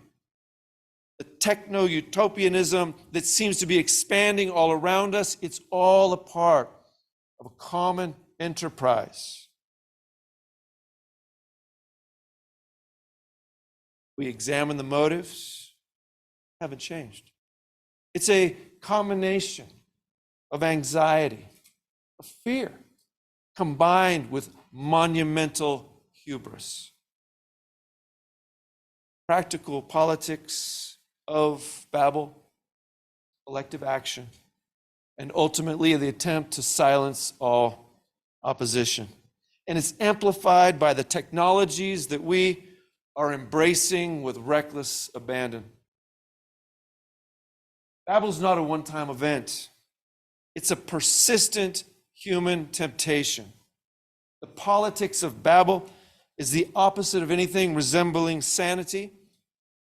S2: the techno-utopianism that seems to be expanding all around us, it's all a part of a common enterprise. We examine the motives, haven't changed. It's a combination of anxiety, of fear, combined with monumental hubris. Practical politics of Babel, collective action, and ultimately the attempt to silence all opposition. And it's amplified by the technologies that we are embracing with reckless abandon. Babel's not a one-time event. It's a persistent human temptation. The politics of Babel is the opposite of anything resembling sanity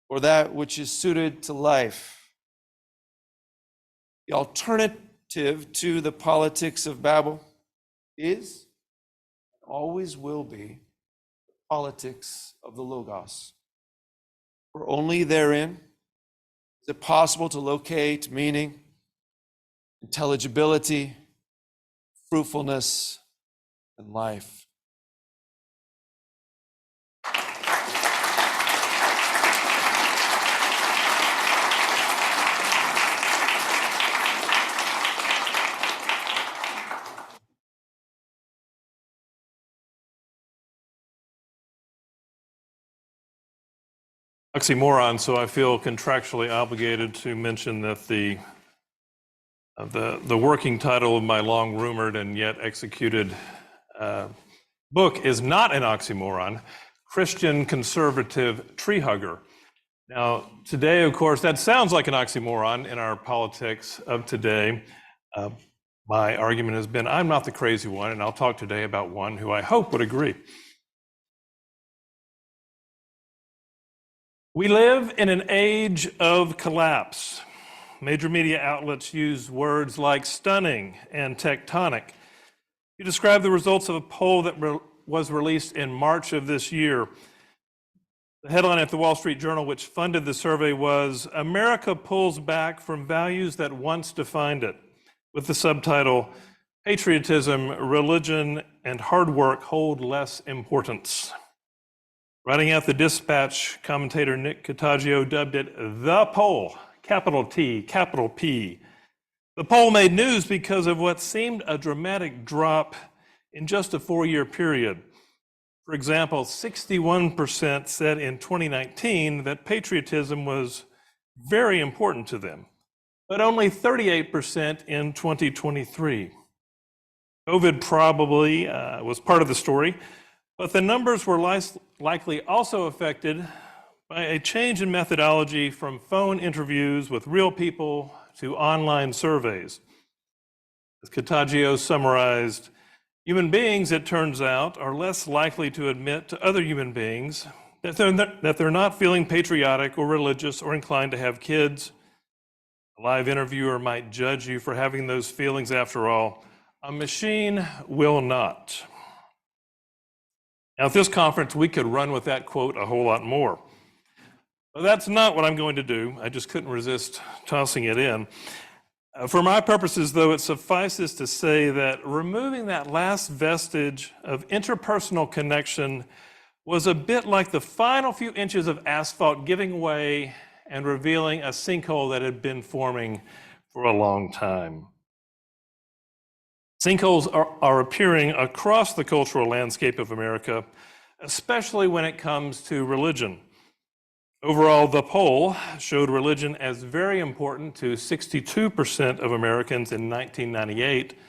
S2: or that which is suited to life. The alternative to the politics of Babel is, and always will be, the politics of the Logos. For only therein is it possible to locate meaning, intelligibility, fruitfulness, and life.
S4: Oxymoron, so I feel contractually obligated to mention that the working title of my long rumored and yet executed book is not an oxymoron, Christian Conservative Tree Hugger. Now, today, of course, that sounds like an oxymoron in our politics of today. My argument has been, I'm not the crazy one, and I'll talk today about one who I hope would agree. We live in an age of collapse. Major media outlets use words like stunning and tectonic to describe the results of a poll that was released in March of this year. The headline at the Wall Street Journal, which funded the survey, was "America Pulls Back from Values That Once Defined It," with the subtitle, "Patriotism, Religion, and Hard Work Hold Less Importance." Writing out the Dispatch, commentator Nick Cottagio dubbed it the poll, capital T, capital P. The poll made news because of what seemed a dramatic drop in just a 4-year period. For example, 61% said in 2019 that patriotism was very important to them, but only 38% in 2023. COVID probably was part of the story, but the numbers were likely also affected by a change in methodology from phone interviews with real people to online surveys. As Cottagio summarized, human beings, it turns out, are less likely to admit to other human beings that they're not feeling patriotic or religious or inclined to have kids. A live interviewer might judge you for having those feelings. After all, a machine will not. Now, at this conference, we could run with that quote a whole lot more. But that's not what I'm going to do. I just couldn't resist tossing it in. For my purposes, though, it suffices to say that removing that last vestige of interpersonal connection was a bit like the final few inches of asphalt giving way and revealing a sinkhole that had been forming for a long time. Sinkholes are appearing across the cultural landscape of America, especially when it comes to religion. Overall, the poll showed religion as very important to 62% of Americans in 1998,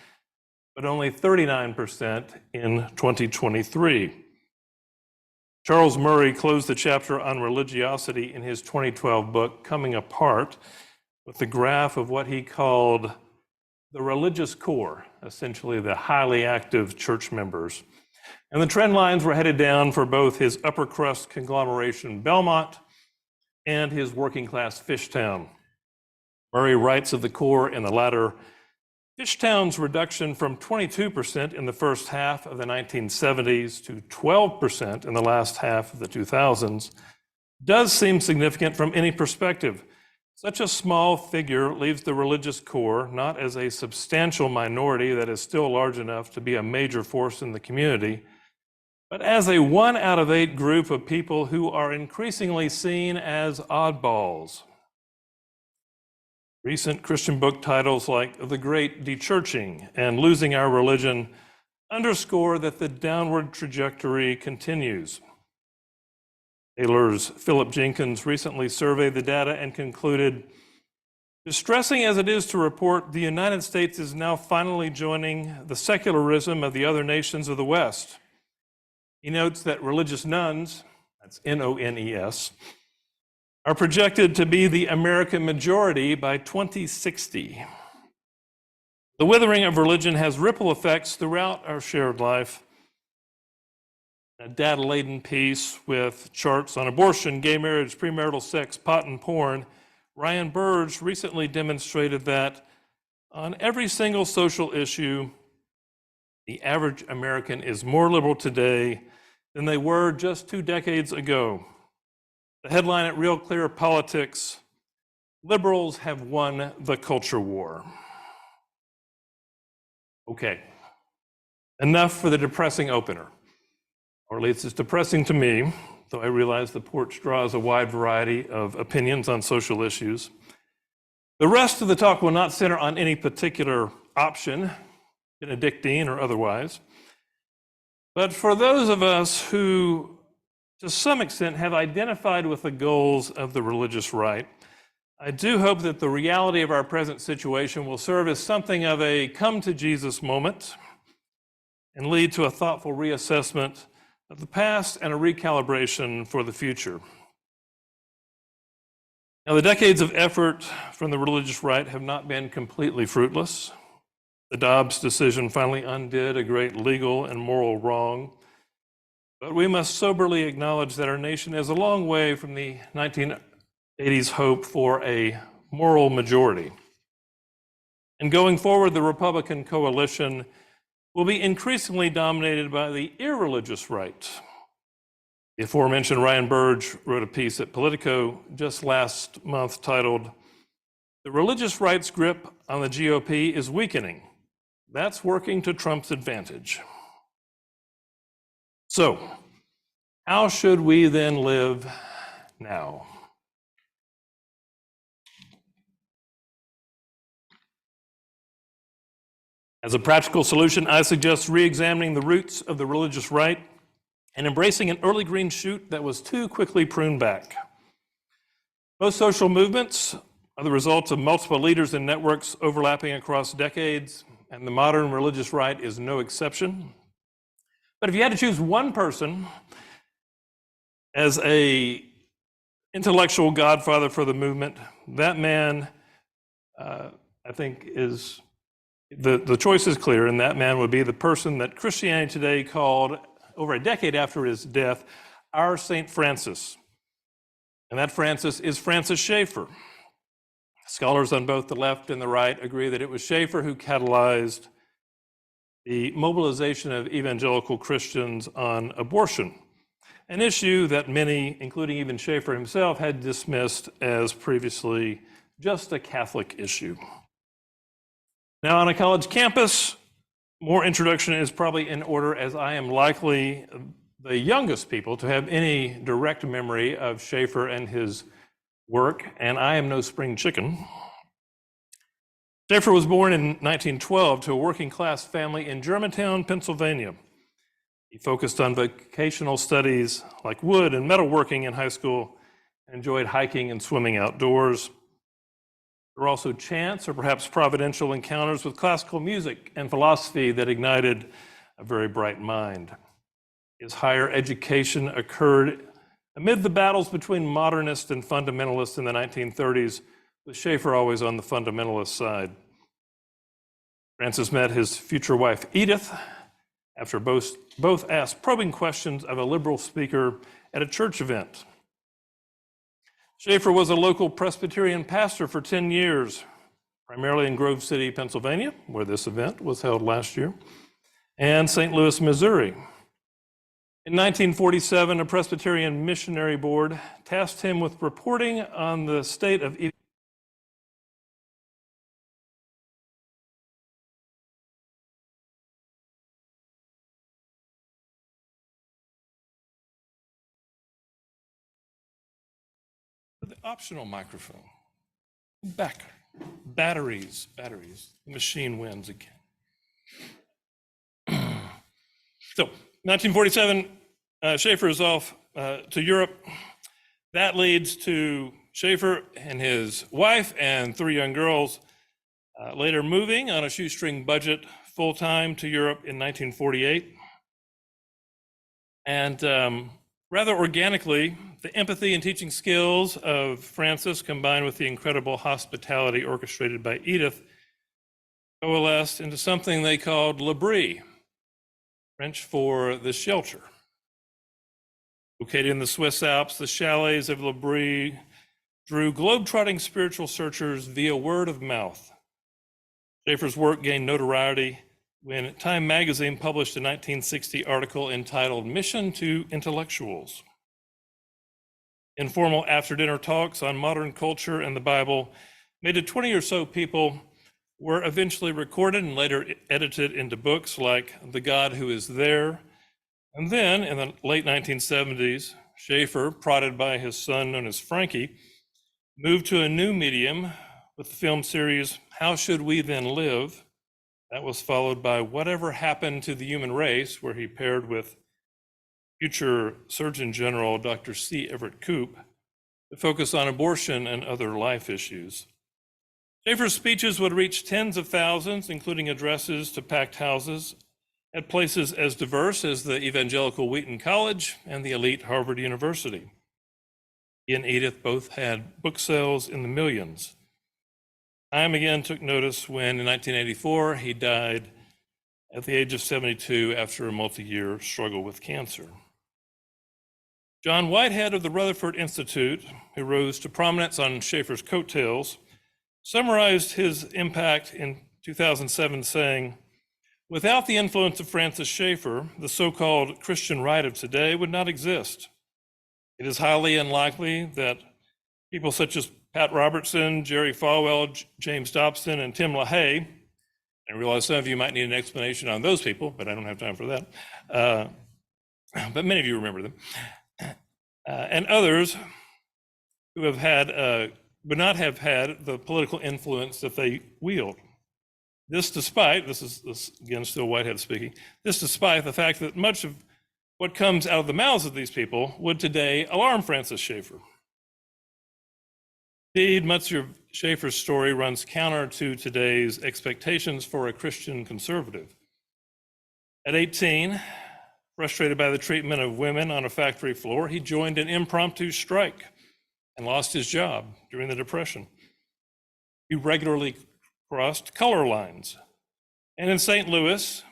S4: but only 39% in 2023. Charles Murray closed the chapter on religiosity in his 2012 book, Coming Apart, with the graph of what he called the religious core, essentially the highly active church members. And the trend lines were headed down for both his upper crust conglomeration, Belmont, and his working class Fishtown. Murray writes of the core in the latter, Fishtown's reduction from 22% in the first half of the 1970s to 12% in the last half of the 2000s does seem significant from any perspective. Such a small figure leaves the religious core not as a substantial minority that is still large enough to be a major force in the community, but as a 1 out of 8 group of people who are increasingly seen as oddballs. Recent Christian book titles like The Great Dechurching and Losing Our Religion underscore that the downward trajectory continues. Taylor's Philip Jenkins recently surveyed the data and concluded, distressing as it is to report, the United States is now finally joining the secularism of the other nations of the West. He notes that religious nones, that's N-O-N-E-S, are projected to be the American majority by 2060. The withering of religion has ripple effects throughout our shared life. A data-laden piece with charts on abortion, gay marriage, premarital sex, pot and porn, Ryan Burge recently demonstrated that on every single social issue, the average American is more liberal today than they were just 2 decades ago. The headline at Real Clear Politics, liberals have won the culture war. Okay, enough for the depressing opener. Or at least it's depressing to me, though I realize the Porch draws a wide variety of opinions on social issues. The rest of the talk will not center on any particular option, Benedictine or otherwise. But for those of us who, to some extent, have identified with the goals of the religious right, I do hope that the reality of our present situation will serve as something of a come to Jesus moment and lead to a thoughtful reassessment of the past and a recalibration for the future. Now, the decades of effort from the religious right have not been completely fruitless. The Dobbs decision finally undid a great legal and moral wrong, but we must soberly acknowledge that our nation is a long way from the 1980s hope for a moral majority. And going forward, the Republican coalition will be increasingly dominated by the irreligious right. The aforementioned Ryan Burge wrote a piece at Politico just last month titled, "The Religious Right's Grip on the GOP is Weakening. That's working to Trump's advantage." So, how should we then live now? As a practical solution, I suggest re-examining the roots of the religious right and embracing an early green shoot that was too quickly pruned back. Most social movements are the result of multiple leaders and networks overlapping across decades, and the modern religious right is no exception. But if you had to choose one person as an intellectual godfather for the movement, that man, I think, is the choice is clear, and that man would be the person that Christianity Today called, over a decade after his death, our St. Francis. And that Francis is Francis Schaeffer. Scholars on both the left and the right agree that it was Schaeffer who catalyzed the mobilization of evangelical Christians on abortion, an issue that many, including even Schaeffer himself, had dismissed as previously just a Catholic issue. Now, on a college campus, more introduction is probably in order, as I am likely the youngest people to have any direct memory of Schaeffer and his work, and I am no spring chicken. Schaeffer was born in 1912 to a working-class family in Germantown, Pennsylvania. He focused on vocational studies like wood and metalworking in high school and enjoyed hiking and swimming outdoors. There were also chance or perhaps providential encounters with classical music and philosophy that ignited a very bright mind. His higher education occurred amid the battles between modernists and fundamentalists in the 1930s, with Schaeffer always on the fundamentalist side. Francis met his future wife, Edith, after both asked probing questions of a liberal speaker at a church event. Schaeffer was a local Presbyterian pastor for 10 years, primarily in Grove City, Pennsylvania, where this event was held last year, and St. Louis, Missouri. In 1947, a Presbyterian missionary board tasked him with reporting on the state of the optional microphone. Back. Batteries. The machine wins again. So, 1947, Schaeffer is off to Europe. That leads to Schaeffer and his wife and 3 young girls later moving on a shoestring budget full-time to Europe in 1948. And rather organically, the empathy and teaching skills of Francis, combined with the incredible hospitality orchestrated by Edith, coalesced into something they called l'abri, French for the shelter. Located in the Swiss Alps, the chalets of l'abri drew globe-trotting spiritual searchers via word of mouth. Schaeffer's work gained notoriety when Time magazine published a 1960 article entitled Mission to Intellectuals. Informal after-dinner talks on modern culture and the Bible made to 20 or so people were eventually recorded and later edited into books like The God Who Is There. And then in the late 1970s, Schaeffer, prodded by his son known as Frankie, moved to a new medium with the film series How Should We Then Live? That was followed by Whatever Happened to the Human Race, where he paired with future Surgeon General Dr. C. Everett Koop to focus on abortion and other life issues. Schaeffer's speeches would reach tens of thousands, including addresses to packed houses at places as diverse as the evangelical Wheaton College and the elite Harvard University. He and Edith both had book sales in the millions. Time again took notice when, in 1984, he died at the age of 72 after a multi-year struggle with cancer. John Whitehead of the Rutherford Institute, who rose to prominence on Schaeffer's coattails, summarized his impact in 2007 saying, "Without the influence of Francis Schaeffer, the so-called Christian right of today would not exist. It is highly unlikely that people such as Pat Robertson, Jerry Falwell, James Dobson, and Tim LaHaye, I realize some of you might need an explanation on those people, but I don't have time for that. But many of you remember them. And others who have had, would not have had the political influence that they wield. This is again still Whitehead speaking, this despite the fact that much of what comes out of the mouths of these people would today alarm Francis Schaeffer. Indeed, much of Schaeffer's story runs counter to today's expectations for a Christian conservative. At 18, frustrated by the treatment of women on a factory floor, he joined an impromptu strike and lost his job during the Depression. He regularly crossed color lines, and in St. Louis,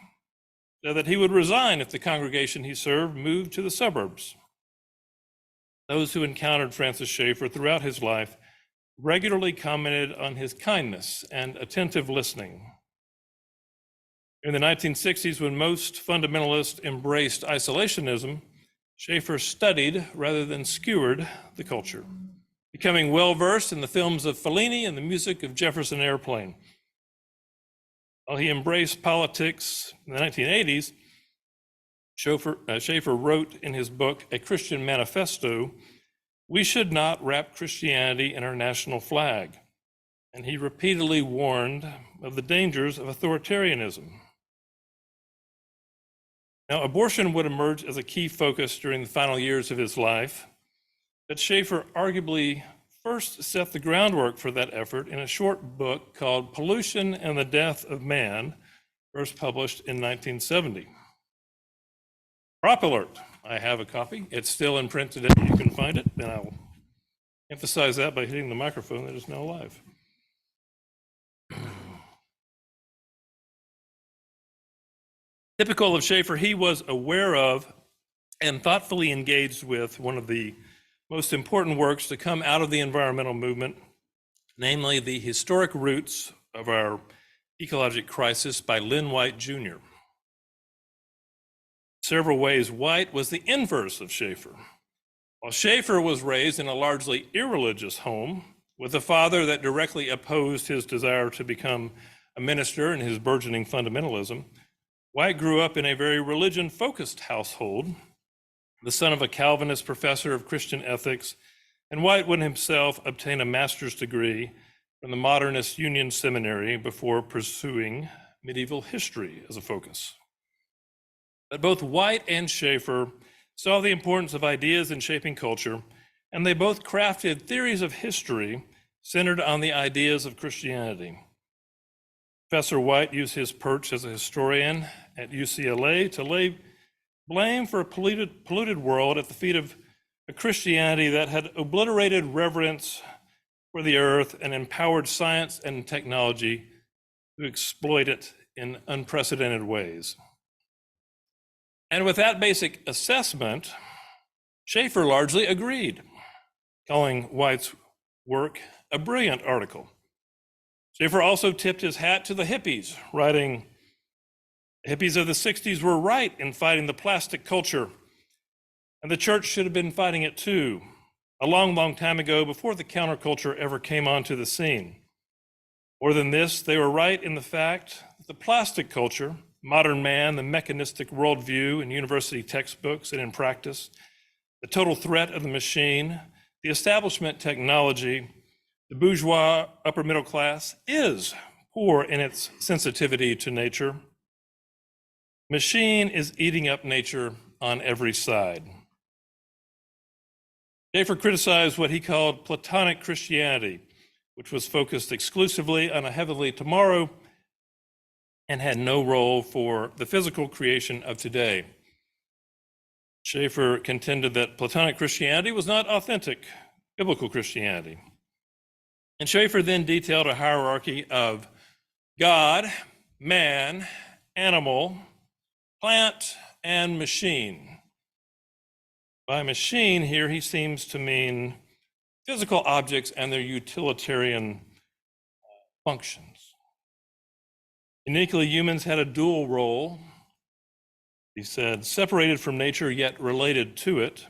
S4: said that he would resign if the congregation he served moved to the suburbs. Those who encountered Francis Schaeffer throughout his life regularly commented on his kindness and attentive listening. In the 1960s, when most fundamentalists embraced isolationism, Schaeffer studied rather than skewered the culture, becoming well-versed in the films of Fellini and the music of Jefferson Airplane. While he embraced politics in the 1980s, Schaeffer wrote in his book, A Christian Manifesto, "We should not wrap Christianity in our national flag. and he repeatedly warned of the dangers of authoritarianism. Now, abortion would emerge as a key focus during the final years of his life, but Schaeffer arguably first set the groundwork for that effort in a short book called Pollution and the Death of Man, first published in 1970. Prop alert, I have a copy. It's still in print today. You can find it, and I'll emphasize that by hitting the microphone that is now live. Typical of Schaeffer, he was aware of and thoughtfully engaged with one of the most important works to come out of the environmental movement, namely The Historic Roots of Our Ecologic Crisis by Lynn White Jr. Several ways, White was the inverse of Schaeffer. While Schaeffer was raised in a largely irreligious home with a father that directly opposed his desire to become a minister and his burgeoning fundamentalism, White grew up in a very religion-focused household, the son of a Calvinist professor of Christian ethics, and White would himself obtain a master's degree from the Modernist Union Seminary before pursuing medieval history as a focus. But both White and Schaeffer saw the importance of ideas in shaping culture, and they both crafted theories of history centered on the ideas of Christianity. Professor White used his perch as a historian at UCLA to lay blame for a polluted world at the feet of a Christianity that had obliterated reverence for the earth and empowered science and technology to exploit it in unprecedented ways. And with that basic assessment, Schaeffer largely agreed, calling White's work a brilliant article. Schaeffer also tipped his hat to the hippies, writing, "The hippies of the 60s were right in fighting the plastic culture, and the church should have been fighting it too, a long, long time ago before the counterculture ever came onto the scene. More than this, they were right in the fact that the plastic culture, modern man, the mechanistic worldview in university textbooks and in practice, the total threat of the machine, the establishment technology, the bourgeois upper middle class is poor in its sensitivity to nature. Machine is eating up nature on every side." Schaeffer criticized what he called Platonic Christianity, which was focused exclusively on a heavenly tomorrow and had no role for the physical creation of today. Schaeffer contended that Platonic Christianity was not authentic biblical Christianity. And Schaeffer then detailed a hierarchy of God, man, animal, plant, and machine. By machine here, he seems to mean physical objects and their utilitarian functions. Uniquely, humans had a dual role, he said, separated from nature yet related to it.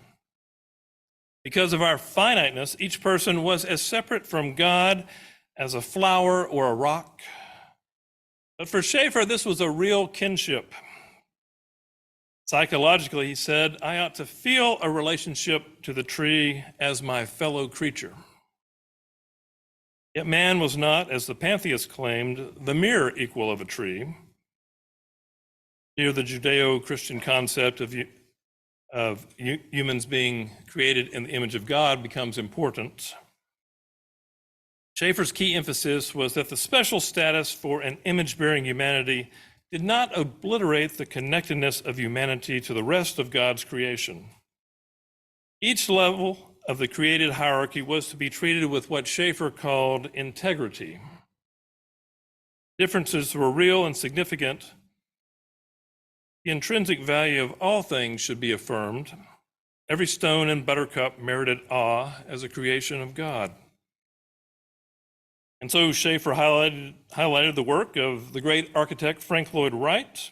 S4: Because of our finiteness, each person was as separate from God as a flower or a rock. But for Schaeffer, this was a real kinship. Psychologically, he said, I ought to feel a relationship to the tree as my fellow creature. Yet man was not, as the pantheists claimed, the mere equal of a tree. Here, the Judeo-Christian concept of humans being created in the image of God becomes important. Schaeffer's key emphasis was that the special status for an image-bearing humanity did not obliterate the connectedness of humanity to the rest of God's creation. Each level of the created hierarchy was to be treated with what Schaeffer called integrity. Differences were real and significant. The intrinsic value of all things should be affirmed. Every stone and buttercup merited awe as a creation of God. And so Schaeffer highlighted the work of the great architect Frank Lloyd Wright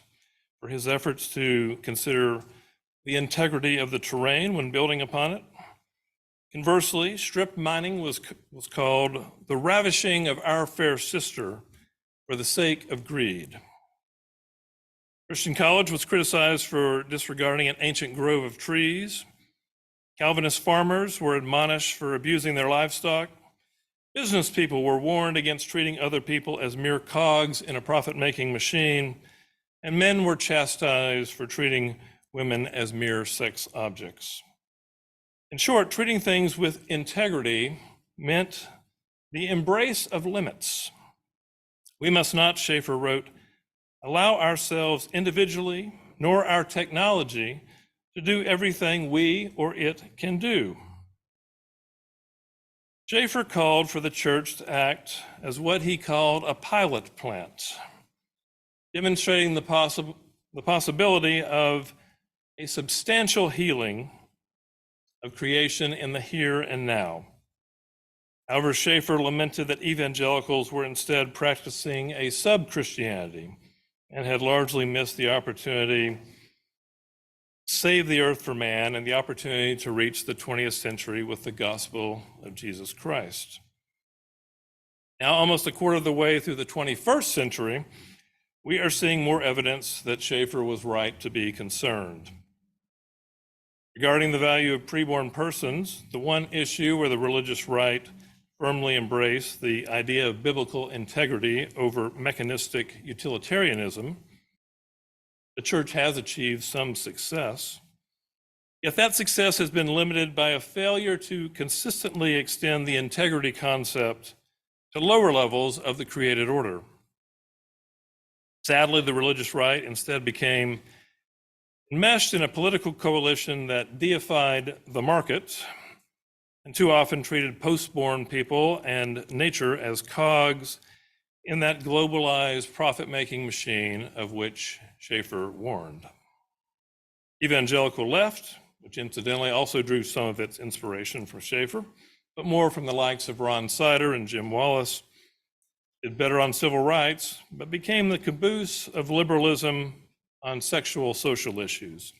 S4: for his efforts to consider the integrity of the terrain when building upon it. Conversely, strip mining was called the ravishing of our fair sister for the sake of greed. Christian College was criticized for disregarding an ancient grove of trees. Calvinist farmers were admonished for abusing their livestock. Business people were warned against treating other people as mere cogs in a profit-making machine, and men were chastised for treating women as mere sex objects. In short, treating things with integrity meant the embrace of limits. We must not, Schaeffer wrote, allow ourselves individually, nor our technology, to do everything we or it can do. Schaeffer called for the church to act as what he called a pilot plant, demonstrating the possibility of a substantial healing of creation in the here and now. However, Schaeffer lamented that evangelicals were instead practicing a sub-Christianity and had largely missed the opportunity to save the earth for man and the opportunity to reach the 20th century with the gospel of Jesus Christ. Now, almost a quarter of the way through the 21st century, we are seeing more evidence that Schaeffer was right to be concerned. Regarding the value of preborn persons, the one issue where the religious right firmly embraced the idea of biblical integrity over mechanistic utilitarianism, the church has achieved some success. Yet that success has been limited by a failure to consistently extend the integrity concept to lower levels of the created order. Sadly, the religious right instead became enmeshed in a political coalition that deified the market and too often treated postborn people and nature as cogs in that globalized profit-making machine of which Schaeffer warned. Evangelical left, which incidentally also drew some of its inspiration from Schaeffer, but more from the likes of Ron Sider and Jim Wallace, did better on civil rights, but became the caboose of liberalism on sexual social issues,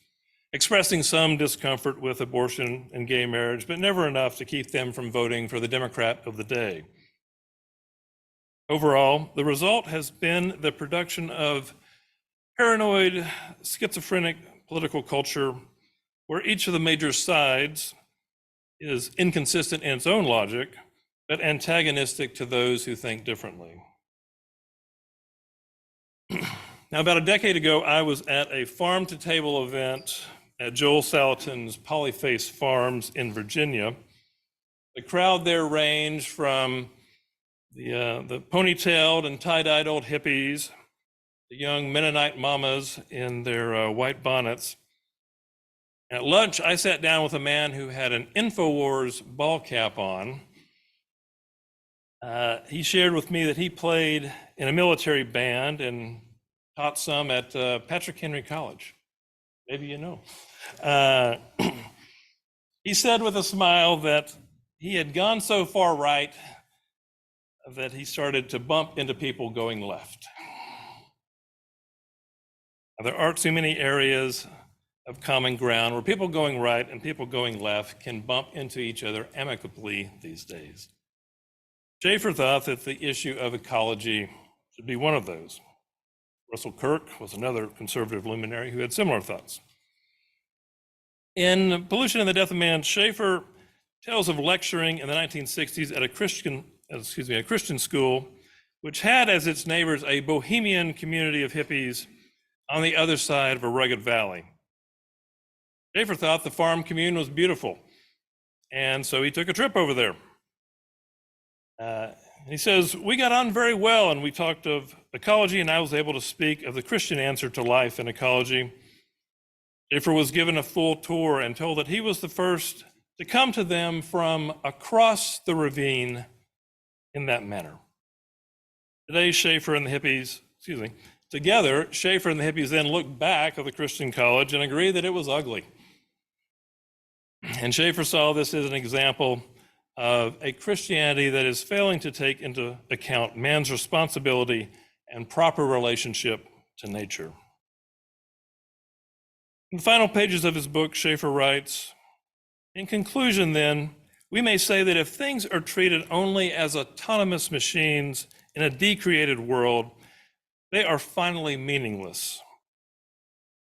S4: expressing some discomfort with abortion and gay marriage, but never enough to keep them from voting for the Democrat of the day. Overall, the result has been the production of paranoid, schizophrenic political culture where each of the major sides is inconsistent in its own logic, but antagonistic to those who think differently. Now, about a decade ago, I was at a farm-to-table event at Joel Salatin's Polyface Farms in Virginia. The crowd there ranged from the ponytailed and tie-dyed old hippies, the young Mennonite mamas in their white bonnets. At lunch, I sat down with a man who had an InfoWars ball cap on. He shared with me that he played in a military band and taught some at Patrick Henry College. Maybe you know. He said with a smile that he had gone so far right that he started to bump into people going left. Now, there aren't too many areas of common ground where people going right and people going left can bump into each other amicably these days. Schaeffer thought that the issue of ecology should be one of those. Russell Kirk was another conservative luminary who had similar thoughts. In Pollution and the Death of Man, Schaeffer tells of lecturing in the 1960s at a Christian school, which had as its neighbors a bohemian community of hippies on the other side of a rugged valley. Schaeffer thought the farm commune was beautiful, and so he took a trip over there. He says, we got on very well, and we talked of ecology, and I was able to speak of the Christian answer to life and ecology. Schaeffer was given a full tour and told that he was the first to come to them from across the ravine in that manner. Today, Schaeffer and the hippies then looked back at the Christian college and agreed that it was ugly. And Schaeffer saw this as an example of a Christianity that is failing to take into account man's responsibility and proper relationship to nature. In the final pages of his book, Schaeffer writes, in conclusion then, we may say that if things are treated only as autonomous machines in a decreated world, they are finally meaningless.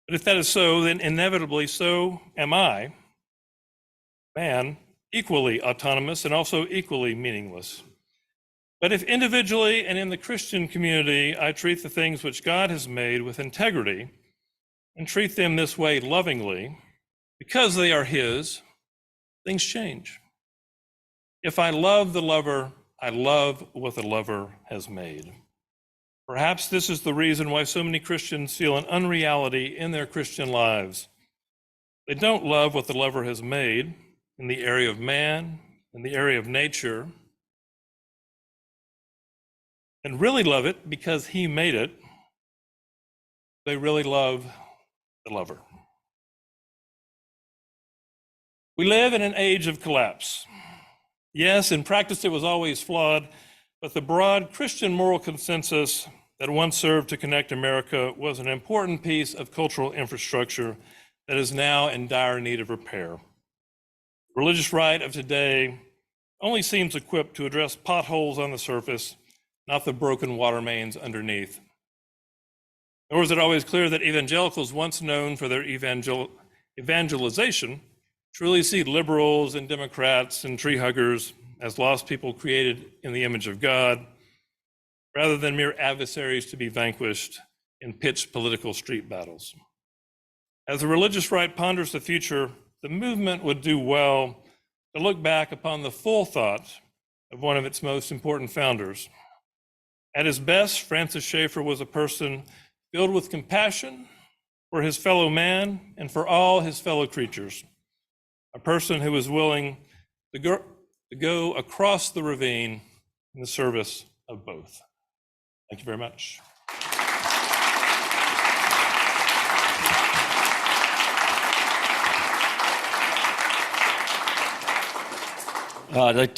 S4: But if that is so, then inevitably so am I, man, equally autonomous and also equally meaningless. But if individually and in the Christian community, I treat the things which God has made with integrity and treat them this way lovingly, because they are His, things change. If I love the lover, I love what the lover has made. Perhaps this is the reason why so many Christians feel an unreality in their Christian lives. They don't love what the lover has made in the area of man, in the area of nature, and really love it because He made it. They really love the lover. We live in an age of collapse. Yes, in practice it was always flawed, but the broad Christian moral consensus that once served to connect America was an important piece of cultural infrastructure that is now in dire need of repair. Religious right of today only seems equipped to address potholes on the surface, not the broken water mains underneath. Nor is it always clear that evangelicals, once known for their evangelization, truly see liberals and Democrats and tree huggers as lost people created in the image of God, rather than mere adversaries to be vanquished in pitched political street battles. As the religious right ponders the future, the movement would do well to look back upon the full thought of one of its most important founders. At his best, Francis Schaeffer was a person filled with compassion for his fellow man and for all his fellow creatures, a person who was willing to go across the ravine in the service of both. Thank you very much.
S1: I'd like to